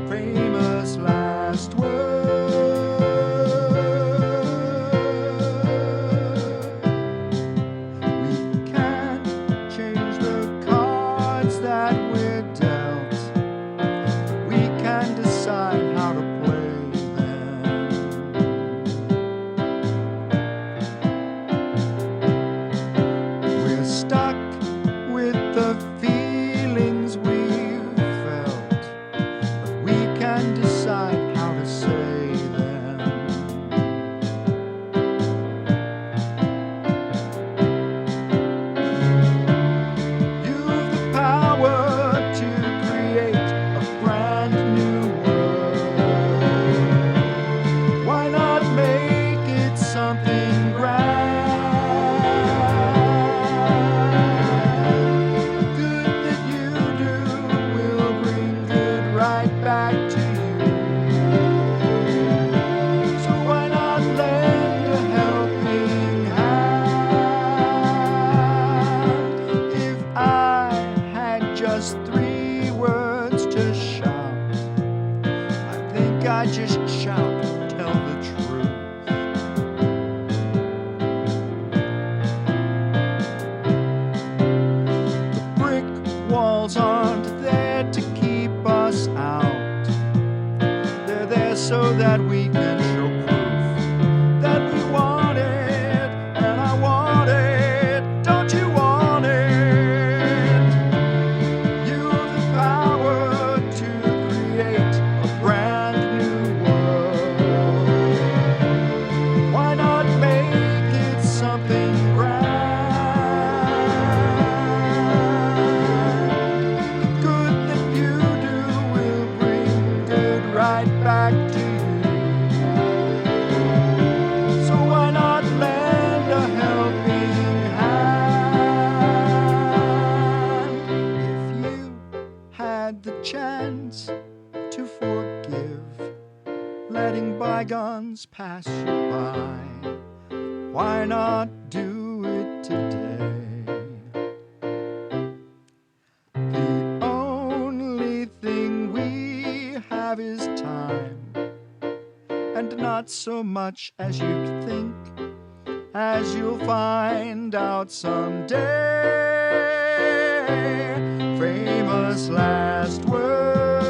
famous last words. We can't change the cards that we're dealt, but we can decide how to play them. We're stuck with the feelings we've felt, but we can decide how to say them. You've the power to create a brand new world. Why not make it something grand? Back to you. So why not lend a helping hand? If I had just 3 words to shout, I think I'd just shout, tell the truth. The brick walls aren't there to keep us out. They're there so that we can show proof that we want it, and I want it. Don't you want it? You've the power to create a brand new world. Why not make it something grand? The good that you do will bring good right back to you. letting bygones pass you by. Why not do it today? The only thing we have is time, and not so much as you'd think, as you'll find out someday. Famous last words,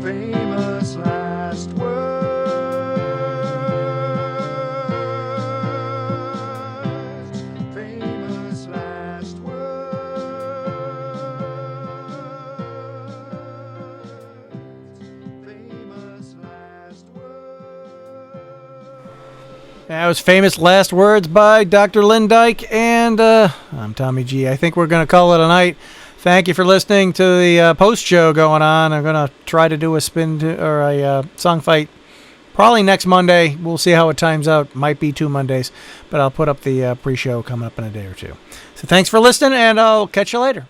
famous last words, famous last That was Famous Last Words by Dr. Lynn Dyke, and I'm Tommy G. I think we're going to call it a night. Thank you for listening to the post show going on. I'm going to try to do a song fight probably next Monday. We'll see how it times out. Might be 2 Mondays, but I'll put up the pre-show coming up in a day or two. So thanks for listening, and I'll catch you later.